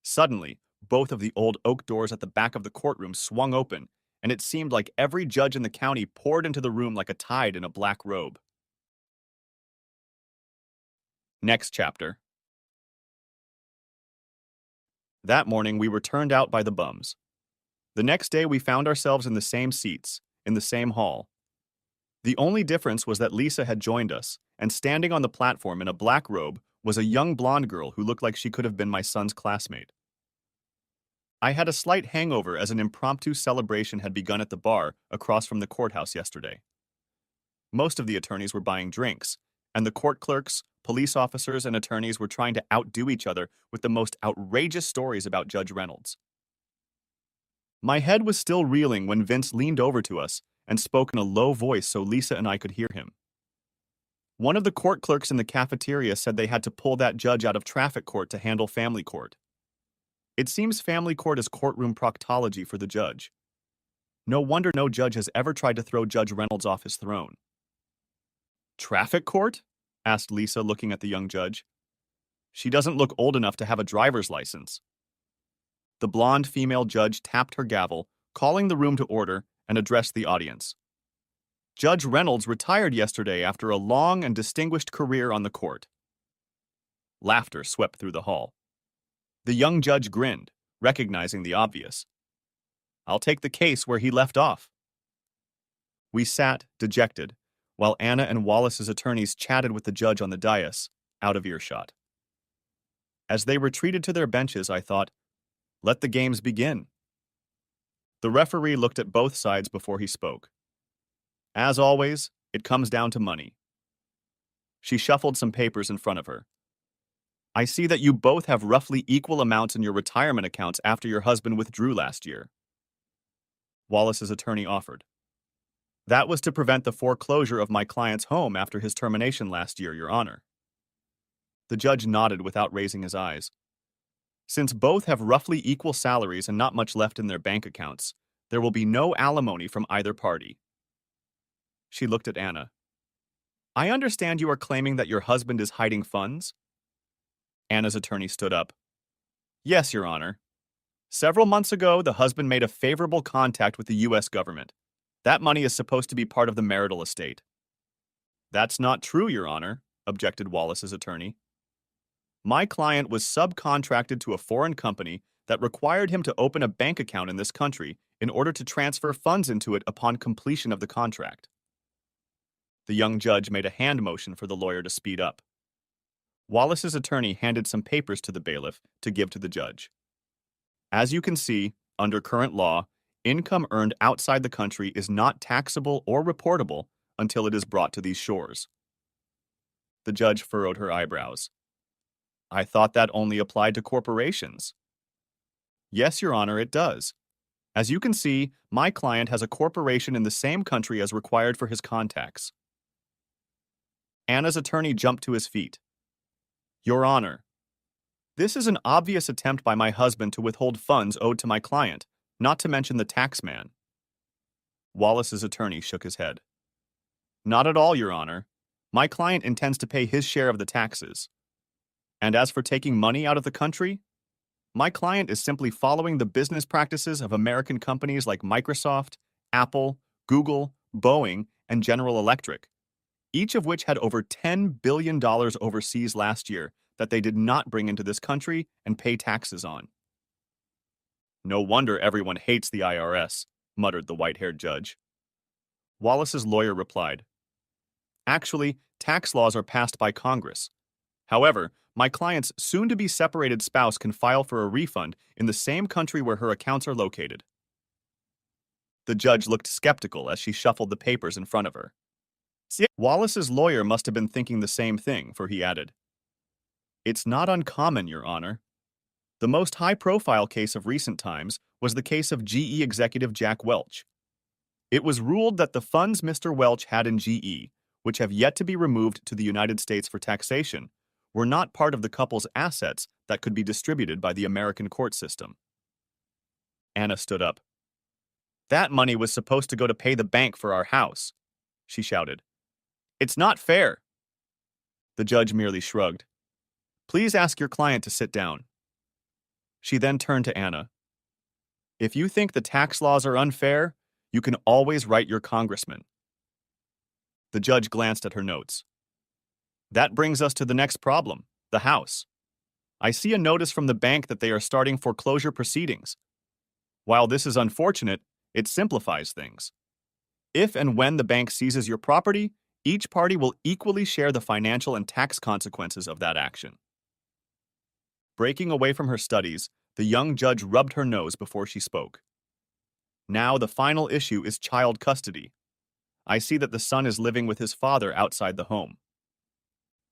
Suddenly, both of the old oak doors at the back of the courtroom swung open, and it seemed like every judge in the county poured into the room like a tide in a black robe. Next chapter. That morning, we were turned out by the bums. The next day, we found ourselves in the same seats, in the same hall. The only difference was that Lisa had joined us, and standing on the platform in a black robe was a young blonde girl who looked like she could have been my son's classmate. I had a slight hangover as an impromptu celebration had begun at the bar across from the courthouse yesterday. Most of the attorneys were buying drinks, and the court clerks, police officers, and attorneys were trying to outdo each other with the most outrageous stories about Judge Reynolds. My head was still reeling when Vince leaned over to us and spoke in a low voice so Lisa and I could hear him. One of the court clerks in the cafeteria said they had to pull that judge out of traffic court to handle family court. It seems family court is courtroom proctology for the judge. No wonder no judge has ever tried to throw Judge Reynolds off his throne. Traffic court? Asked Lisa, looking at the young judge. She doesn't look old enough to have a driver's license. The blonde female judge tapped her gavel, calling the room to order, and addressed the audience. Judge Reynolds retired yesterday after a long and distinguished career on the court. Laughter swept through the hall. The young judge grinned, recognizing the obvious. I'll take the case where he left off. We sat, dejected, while Anna and Wallace's attorneys chatted with the judge on the dais, out of earshot. As they retreated to their benches, I thought, let the games begin. The referee looked at both sides before he spoke. As always, it comes down to money. She shuffled some papers in front of her. I see that you both have roughly equal amounts in your retirement accounts after your husband withdrew last year. Wallace's attorney offered. That was to prevent the foreclosure of my client's home after his termination last year, Your Honor. The judge nodded without raising his eyes. Since both have roughly equal salaries and not much left in their bank accounts, there will be no alimony from either party. She looked at Anna. I understand you are claiming that your husband is hiding funds? Anna's attorney stood up. Yes, Your Honor. Several months ago, the husband made a favorable contact with the U.S. government. That money is supposed to be part of the marital estate. That's not true, Your Honor, objected Wallace's attorney. My client was subcontracted to a foreign company that required him to open a bank account in this country in order to transfer funds into it upon completion of the contract. The young judge made a hand motion for the lawyer to speed up. Wallace's attorney handed some papers to the bailiff to give to the judge. As you can see, under current law, income earned outside the country is not taxable or reportable until it is brought to these shores. The judge furrowed her eyebrows. I thought that only applied to corporations. Yes, Your Honor, it does. As you can see, my client has a corporation in the same country as required for his contacts. Anna's attorney jumped to his feet. Your Honor, this is an obvious attempt by my husband to withhold funds owed to my client, not to mention the tax man. Wallace's attorney shook his head. Not at all, Your Honor. My client intends to pay his share of the taxes. And as for taking money out of the country, my client is simply following the business practices of American companies like Microsoft, Apple, Google, Boeing, and General Electric, each of which had over $10 billion overseas last year that they did not bring into this country and pay taxes on. No wonder everyone hates the IRS, muttered the white-haired judge. Wallace's lawyer replied, Actually, tax laws are passed by Congress. However, my client's soon-to-be separated spouse can file for a refund in the same country where her accounts are located. The judge looked skeptical as she shuffled the papers in front of her. Wallace's lawyer must have been thinking the same thing, for he added, It's not uncommon, Your Honor. The most high-profile case of recent times was the case of GE executive Jack Welch. It was ruled that the funds Mr. Welch had in GE, which have yet to be removed to the United States for taxation, were not part of the couple's assets that could be distributed by the American court system. Anna stood up. That money was supposed to go to pay the bank for our house, she shouted. It's not fair. The judge merely shrugged. Please ask your client to sit down. She then turned to Anna. If you think the tax laws are unfair, you can always write your congressman. The judge glanced at her notes. That brings us to the next problem, the house. I see a notice from the bank that they are starting foreclosure proceedings. While this is unfortunate, it simplifies things. If and when the bank seizes your property, each party will equally share the financial and tax consequences of that action. Breaking away from her studies, the young judge rubbed her nose before she spoke. Now the final issue is child custody. I see that the son is living with his father outside the home.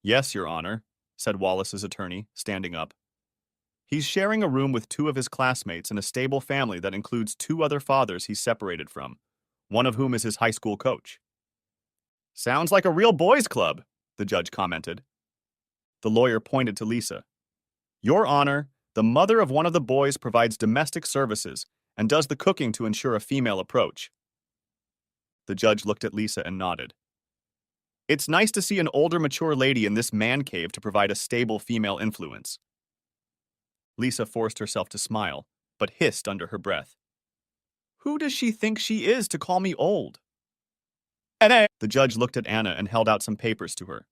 Yes, Your Honor, said Wallace's attorney, standing up. He's sharing a room with two of his classmates in a stable family that includes two other fathers he's separated from, one of whom is his high school coach. Sounds like a real boys' club, the judge commented. The lawyer pointed to Lisa. Your Honor, the mother of one of the boys provides domestic services and does the cooking to ensure a female approach. The judge looked at Lisa and nodded. It's nice to see an older, mature lady in this man cave to provide a stable female influence. Lisa forced herself to smile, but hissed under her breath. Who does she think she is to call me old? The judge looked at Anna and held out some papers to her.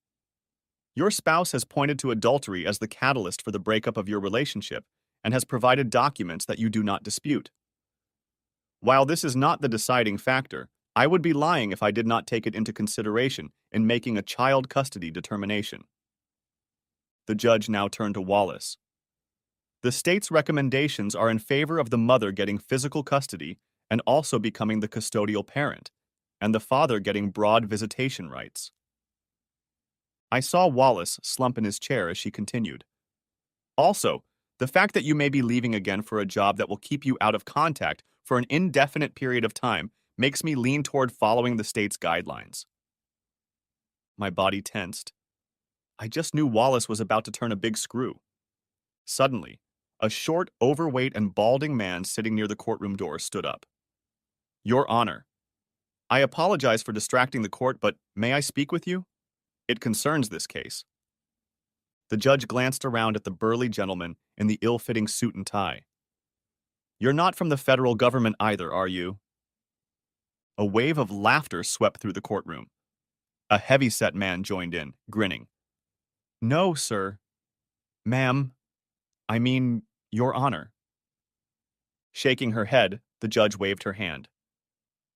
Your spouse has pointed to adultery as the catalyst for the breakup of your relationship and has provided documents that you do not dispute. While this is not the deciding factor, I would be lying if I did not take it into consideration in making a child custody determination. The judge now turned to Wallace. The state's recommendations are in favor of the mother getting physical custody and also becoming the custodial parent, and the father getting broad visitation rights. I saw Wallace slump in his chair as she continued. Also, the fact that you may be leaving again for a job that will keep you out of contact for an indefinite period of time makes me lean toward following the state's guidelines. My body tensed. I just knew Wallace was about to turn a big screw. Suddenly, a short, overweight, and balding man sitting near the courtroom door stood up. Your Honor, I apologize for distracting the court, but may I speak with you? It concerns this case. The judge glanced around at the burly gentleman in the ill-fitting suit and tie. You're not from the federal government either, are you? A wave of laughter swept through the courtroom. A heavy-set man joined in, grinning. No, sir. Ma'am, I mean, Your Honor. Shaking her head, the judge waved her hand.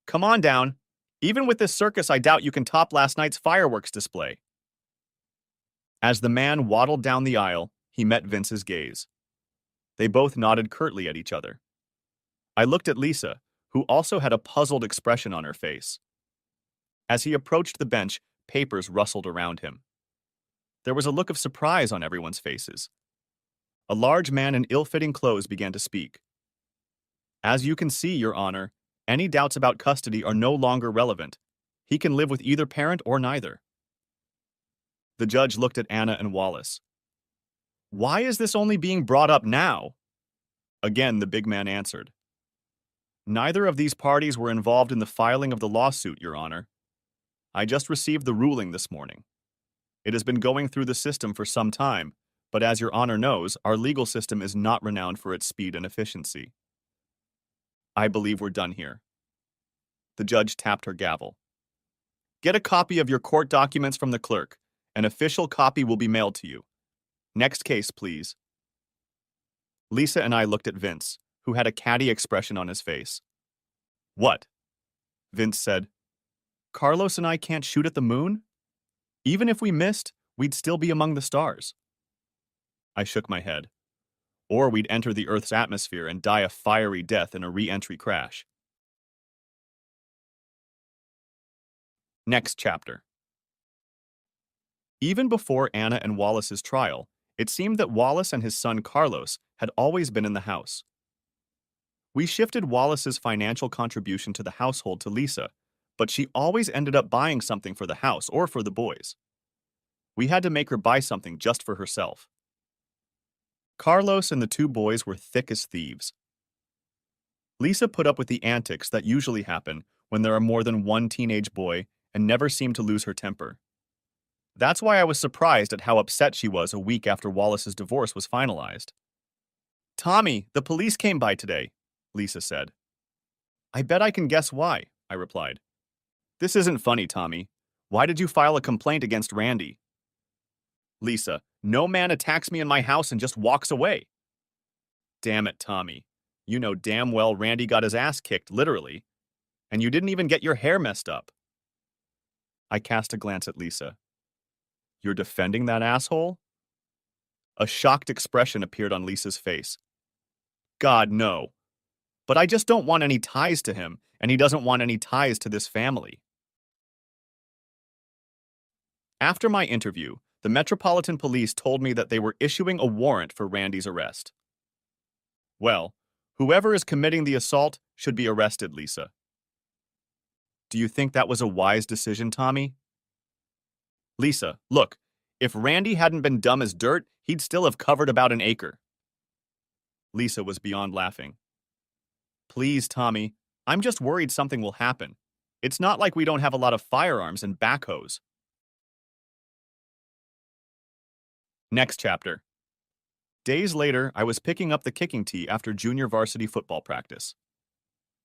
Come on down. Even with this circus, I doubt you can top last night's fireworks display. As the man waddled down the aisle, he met Vince's gaze. They both nodded curtly at each other. I looked at Lisa, who also had a puzzled expression on her face. As he approached the bench, papers rustled around him. There was a look of surprise on everyone's faces. A large man in ill-fitting clothes began to speak. As you can see, Your Honor, any doubts about custody are no longer relevant. He can live with either parent or neither. The judge looked at Anna and Wallace. Why is this only being brought up now? Again, the big man answered. Neither of these parties were involved in the filing of the lawsuit, Your Honor. I just received the ruling this morning. It has been going through the system for some time, but as Your Honor knows, our legal system is not renowned for its speed and efficiency. I believe we're done here. The judge tapped her gavel. Get a copy of your court documents from the clerk. An official copy will be mailed to you. Next case, please. Lisa and I looked at Vince, who had a catty expression on his face. What? Vince said. Carlos and I can't shoot at the moon? Even if we missed, we'd still be among the stars. I shook my head. Or we'd enter the Earth's atmosphere and die a fiery death in a re-entry crash. Next chapter. Even before Anna and Wallace's trial, it seemed that Wallace and his son Carlos had always been in the house. We shifted Wallace's financial contribution to the household to Lisa, but she always ended up buying something for the house or for the boys. We had to make her buy something just for herself. Carlos and the two boys were thick as thieves. Lisa put up with the antics that usually happen when there are more than one teenage boy and never seemed to lose her temper. That's why I was surprised at how upset she was a week after Wallace's divorce was finalized. Tommy, the police came by today, Lisa said. I bet I can guess why, I replied. This isn't funny, Tommy. Why did you file a complaint against Randy? Lisa, no man attacks me in my house and just walks away. Damn it, Tommy. You know damn well Randy got his ass kicked, literally. And you didn't even get your hair messed up. I cast a glance at Lisa. You're defending that asshole? A shocked expression appeared on Lisa's face. God, no. But I just don't want any ties to him, and he doesn't want any ties to this family. After my interview, the Metropolitan Police told me that they were issuing a warrant for Randy's arrest. Well, whoever is committing the assault should be arrested, Lisa. Do you think that was a wise decision, Tommy? Lisa, look, if Randy hadn't been dumb as dirt, he'd still have covered about an acre. Lisa was beyond laughing. Please, Tommy, I'm just worried something will happen. It's not like we don't have a lot of firearms and backhoes. Next chapter. Days later, I was picking up the kicking tee after junior varsity football practice.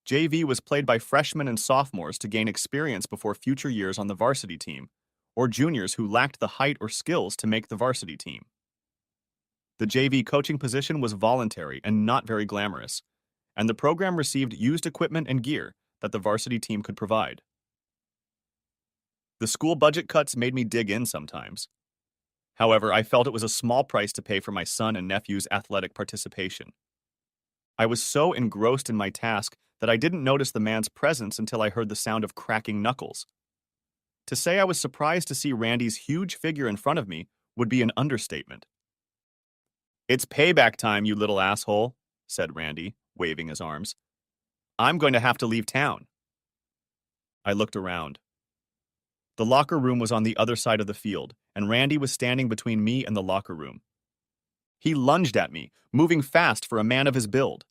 JV was played by freshmen and sophomores to gain experience before future years on the varsity team, or juniors who lacked the height or skills to make the varsity team. The JV coaching position was voluntary and not very glamorous, and the program received used equipment and gear that the varsity team could provide. The school budget cuts made me dig in sometimes. However, I felt it was a small price to pay for my son and nephew's athletic participation. I was so engrossed in my task that I didn't notice the man's presence until I heard the sound of cracking knuckles. To say I was surprised to see Randy's huge figure in front of me would be an understatement. "It's payback time, you little asshole," said Randy, waving his arms. "I'm going to have to leave town." I looked around. The locker room was on the other side of the field, and Randy was standing between me and the locker room. He lunged at me, moving fast for a man of his build.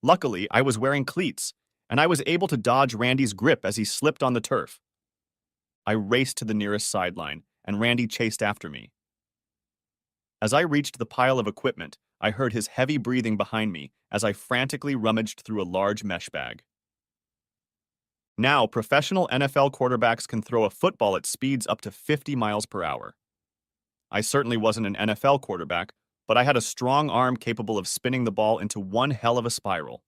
Luckily, I was wearing cleats, and I was able to dodge Randy's grip as he slipped on the turf. I raced to the nearest sideline, and Randy chased after me. As I reached the pile of equipment, I heard his heavy breathing behind me as I frantically rummaged through a large mesh bag. Now, professional NFL quarterbacks can throw a football at speeds up to 50 miles per hour. I certainly wasn't an NFL quarterback, but I had a strong arm capable of spinning the ball into one hell of a spiral.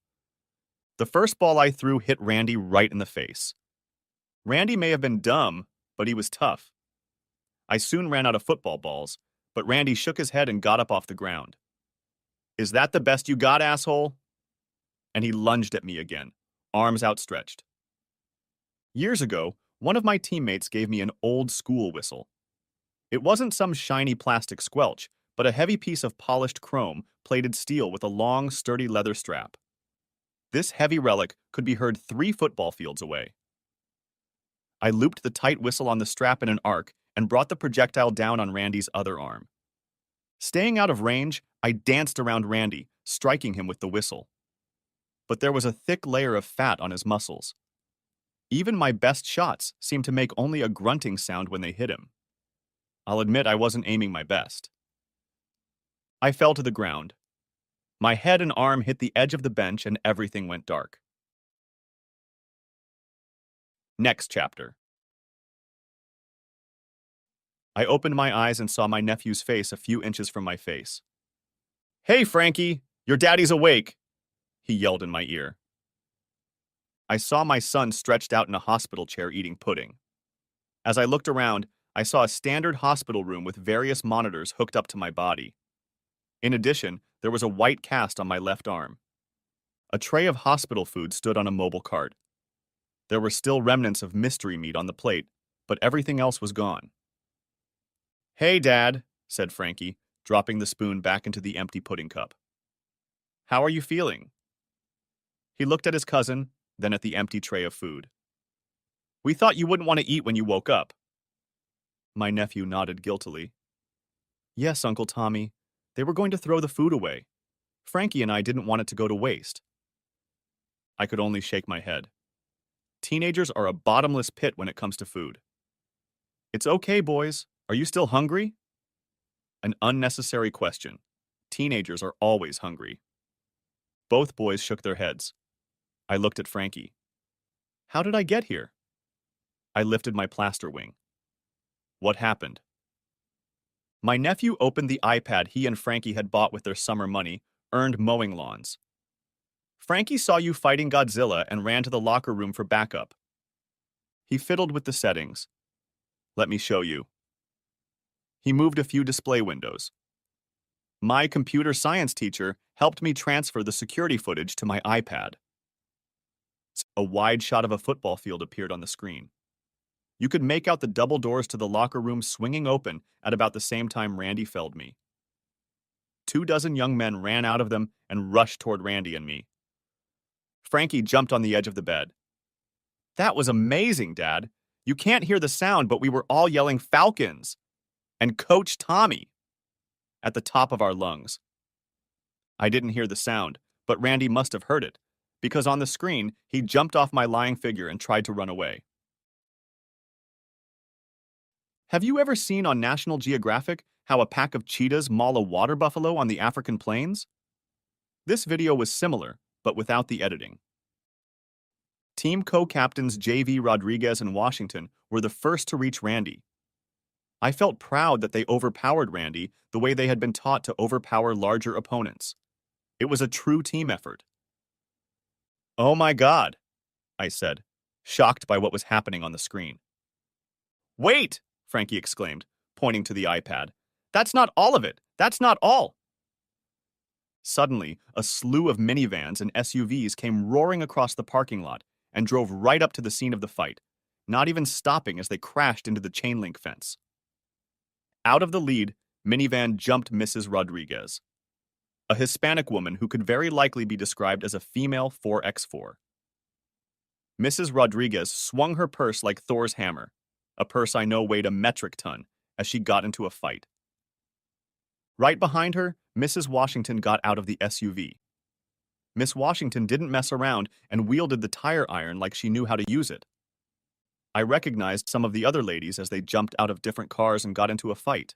The first ball I threw hit Randy right in the face. Randy may have been dumb, but he was tough. I soon ran out of football balls, but Randy shook his head and got up off the ground. "Is that the best you got, asshole?" And he lunged at me again, arms outstretched. Years ago, one of my teammates gave me an old school whistle. It wasn't some shiny plastic squelch, but a heavy piece of polished chrome plated steel with a long, sturdy leather strap. This heavy relic could be heard 3 football fields away. I looped the tight whistle on the strap in an arc and brought the projectile down on Randy's other arm. Staying out of range, I danced around Randy, striking him with the whistle. But there was a thick layer of fat on his muscles. Even my best shots seemed to make only a grunting sound when they hit him. I'll admit I wasn't aiming my best. I fell to the ground. My head and arm hit the edge of the bench and everything went dark. Next chapter. I opened my eyes and saw my nephew's face a few inches from my face. "Hey, Frankie, your daddy's awake," he yelled in my ear. I saw my son stretched out in a hospital chair eating pudding. As I looked around, I saw a standard hospital room with various monitors hooked up to my body. In addition, there was a white cast on my left arm. A tray of hospital food stood on a mobile cart. There were still remnants of mystery meat on the plate, but everything else was gone. "Hey, Dad," said Frankie, dropping the spoon back into the empty pudding cup. "How are you feeling?" He looked at his cousin, then at the empty tray of food. "We thought you wouldn't want to eat when you woke up." My nephew nodded guiltily. "Yes, Uncle Tommy. They were going to throw the food away. Frankie and I didn't want it to go to waste." I could only shake my head. Teenagers are a bottomless pit when it comes to food. "It's okay, boys. Are you still hungry?" An unnecessary question. Teenagers are always hungry. Both boys shook their heads. I looked at Frankie. "How did I get here?" I lifted my plaster wing. "What happened?" My nephew opened the iPad he and Frankie had bought with their summer money, earned mowing lawns. "Frankie saw you fighting Godzilla and ran to the locker room for backup." He fiddled with the settings. "Let me show you." He moved a few display windows. My computer science teacher helped me transfer the security footage to my iPad. A wide shot of a football field appeared on the screen. You could make out the double doors to the locker room swinging open at about the same time Randy felled me. 24 young men ran out of them and rushed toward Randy and me. Frankie jumped on the edge of the bed. "That was amazing, Dad. You can't hear the sound, but we were all yelling Falcons and Coach Tommy at the top of our lungs." I didn't hear the sound, but Randy must have heard it, because on the screen, he jumped off my lying figure and tried to run away. Have you ever seen on National Geographic How a pack of cheetahs maul a water buffalo on the African plains? This video was similar, but without the editing. Team co-captains JV Rodriguez and Washington were the first to reach Randy. I felt proud that they overpowered Randy the way they had been taught to overpower larger opponents. It was a true team effort. "Oh my God," I said, shocked by what was happening on the screen. "Wait!" Frankie exclaimed, pointing to the iPad. "That's not all of it! That's not all!" Suddenly, a slew of minivans and SUVs came roaring across the parking lot and drove right up to the scene of the fight, not even stopping as they crashed into the chain link fence. Out of the lead, minivan jumped Mrs. Rodriguez, a Hispanic woman who could very likely be described as a female 4x4. Mrs. Rodriguez swung her purse like Thor's hammer, a purse I know weighed a metric ton, as she got into a fight. Right behind her, Mrs. Washington got out of the SUV. Miss Washington didn't mess around and wielded the tire iron like she knew how to use it. I recognized some of the other ladies as they jumped out of different cars and got into a fight.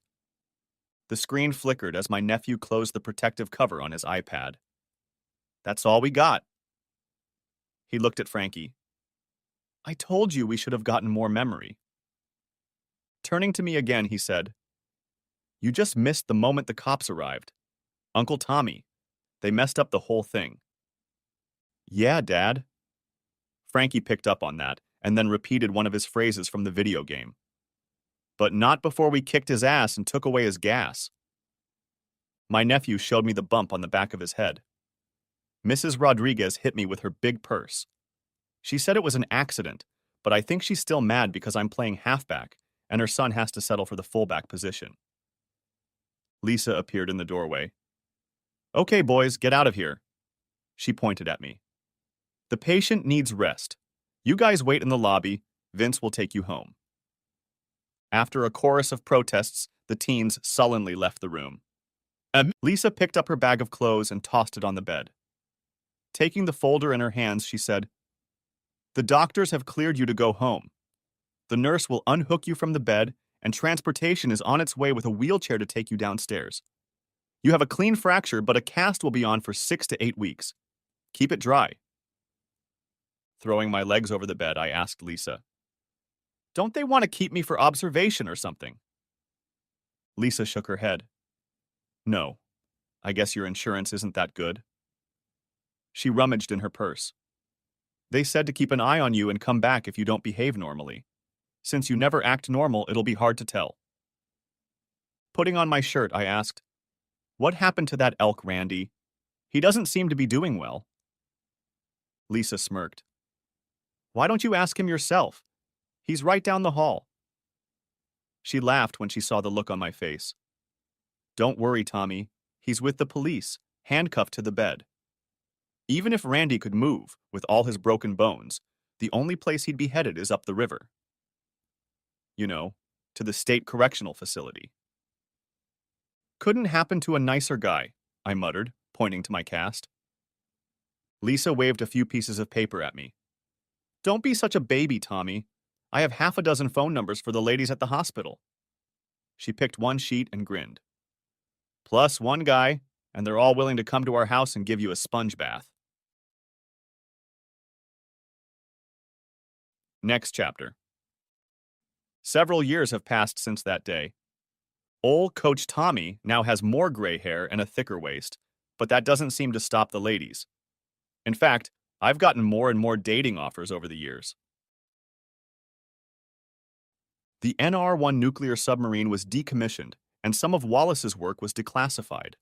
The screen flickered as my nephew closed the protective cover on his iPad. "That's all we got." He looked at Frankie. "I told you we should have gotten more memory." Turning to me again, he said, "You just missed the moment the cops arrived. Uncle Tommy. They messed up the whole thing." "Yeah, Dad." Frankie picked up on that and then repeated one of his phrases from the video game. "But not before we kicked his ass and took away his gas." My nephew showed me the bump on the back of his head. Mrs. Rodriguez hit me with her big purse. She said it was an accident, but I think she's still mad because I'm playing halfback and her son has to settle for the fullback position. Lisa appeared in the doorway. "Okay, boys, get out of here." She pointed at me. "The patient needs rest. You guys wait in the lobby. Vince will take you home." After a chorus of protests, the teens sullenly left the room. Lisa picked up her bag of clothes and tossed it on the bed. Taking the folder in her hands, she said, "The doctors have cleared you to go home. The nurse will unhook you from the bed, and transportation is on its way with a wheelchair to take you downstairs. You have a clean fracture, but a cast will be on for 6 to 8 weeks. Keep it dry." Throwing my legs over the bed, I asked Lisa, "Don't they want to keep me for observation or something?" Lisa shook her head. "No, I guess your insurance isn't that good." She rummaged in her purse. "They said to keep an eye on you and come back if you don't behave normally. Since you never act normal, it'll be hard to tell." Putting on my shirt, I asked, "What happened to that elk, Randy? He doesn't seem to be doing well." Lisa smirked. "Why don't you ask him yourself? He's right down the hall." She laughed when she saw the look on my face. "Don't worry, Tommy. He's with the police, handcuffed to the bed. Even if Randy could move, with all his broken bones, the only place he'd be headed is up the river. You know, to the state correctional facility." "Couldn't happen to a nicer guy," I muttered, pointing to my cast. Lisa waved a few pieces of paper at me. "Don't be such a baby, Tommy. I have half a dozen phone numbers for the ladies at the hospital." She picked one sheet and grinned. "Plus one guy, and they're all willing to come to our house and give you a sponge bath." Next chapter. Several years have passed since that day. Old Coach Tommy now has more gray hair and a thicker waist, but that doesn't seem to stop the ladies. In fact, I've gotten more and more dating offers over the years. The NR-1 nuclear submarine was decommissioned, and some of Wallace's work was declassified.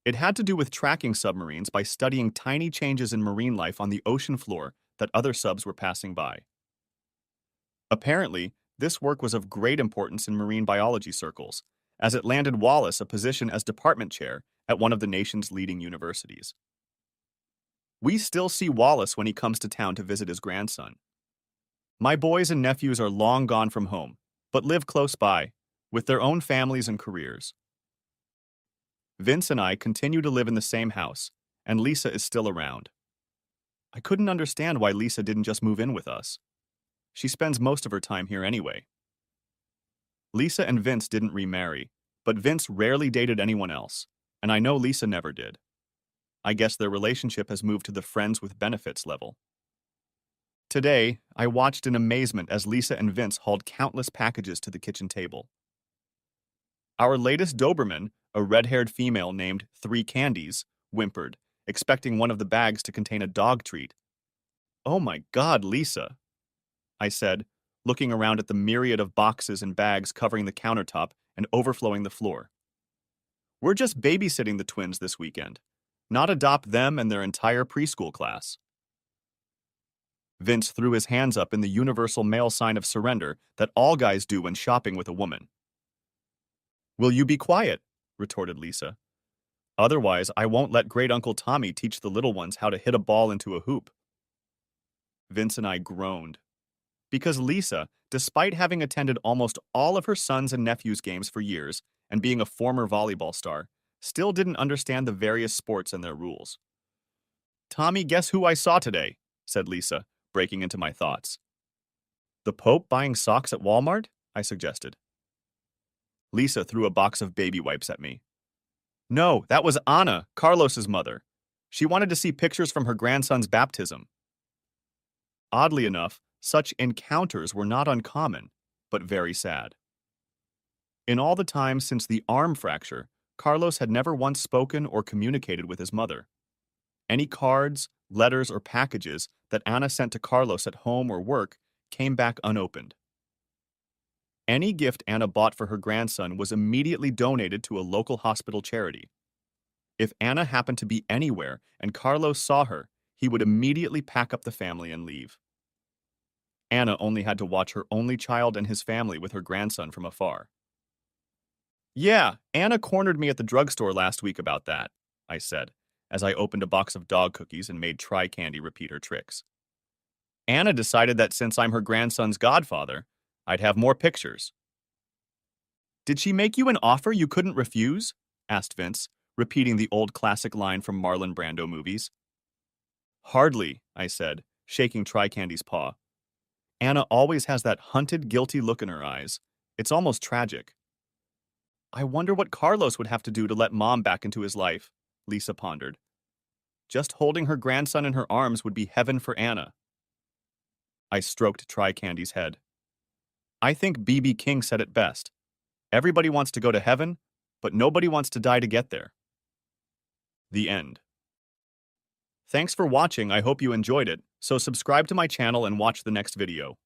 It had to do with tracking submarines by studying tiny changes in marine life on the ocean floor that other subs were passing by. Apparently, this work was of great importance in marine biology circles, as it landed Wallace a position as department chair at one of the nation's leading universities. We still see Wallace when he comes to town to visit his grandson. My boys and nephews are long gone from home, but live close by, with their own families and careers. Vince and I continue to live in the same house, and Lisa is still around. I couldn't understand why Lisa didn't just move in with us. She spends most of her time here anyway. Lisa and Vince didn't remarry, but Vince rarely dated anyone else, and I know Lisa never did. I guess their relationship has moved to the friends with benefits level. Today, I watched in amazement as Lisa and Vince hauled countless packages to the kitchen table. Our latest Doberman, a red-haired female named Three Candies, whimpered, expecting one of the bags to contain a dog treat. "Oh my God, Lisa," I said, looking around at the myriad of boxes and bags covering the countertop and overflowing the floor. "We're just babysitting the twins this weekend, not adopt them and their entire preschool class." Vince threw his hands up in the universal male sign of surrender that all guys do when shopping with a woman. "Will you be quiet?" retorted Lisa. "Otherwise, I won't let Great Uncle Tommy teach the little ones how to hit a ball into a hoop." Vince and I groaned. Because Lisa, despite having attended almost all of her sons' and nephews' games for years and being a former volleyball star, still didn't understand the various sports and their rules. "Tommy, guess who I saw today?" said Lisa, breaking into my thoughts. "The Pope buying socks at Walmart?" I suggested. Lisa threw a box of baby wipes at me. "No, that was Anna, Carlos's mother. She wanted to see pictures from her grandson's baptism." Oddly enough, such encounters were not uncommon, but very sad. In all the time since the arm fracture, Carlos had never once spoken or communicated with his mother. Any cards, letters, or packages that Anna sent to Carlos at home or work came back unopened. Any gift Anna bought for her grandson was immediately donated to a local hospital charity. If Anna happened to be anywhere and Carlos saw her, he would immediately pack up the family and leave. Anna only had to watch her only child and his family with her grandson from afar. "Yeah, Anna cornered me at the drugstore last week about that," I said, as I opened a box of dog cookies and made Try Candy repeat her tricks. "Anna decided that since I'm her grandson's godfather, I'd have more pictures." "Did she make you an offer you couldn't refuse?" asked Vince, repeating the old classic line from Marlon Brando movies. "Hardly," I said, shaking Try Candy's paw. "Anna always has that hunted, guilty look in her eyes. It's almost tragic." "I wonder what Carlos would have to do to let Mom back into his life," Lisa pondered. "Just holding her grandson in her arms would be heaven for Anna." I stroked Try Candy's head. "I think B.B. King said it best. Everybody wants to go to heaven, but nobody wants to die to get there." The end. Thanks for watching. I hope you enjoyed it, so subscribe to my channel and watch the next video.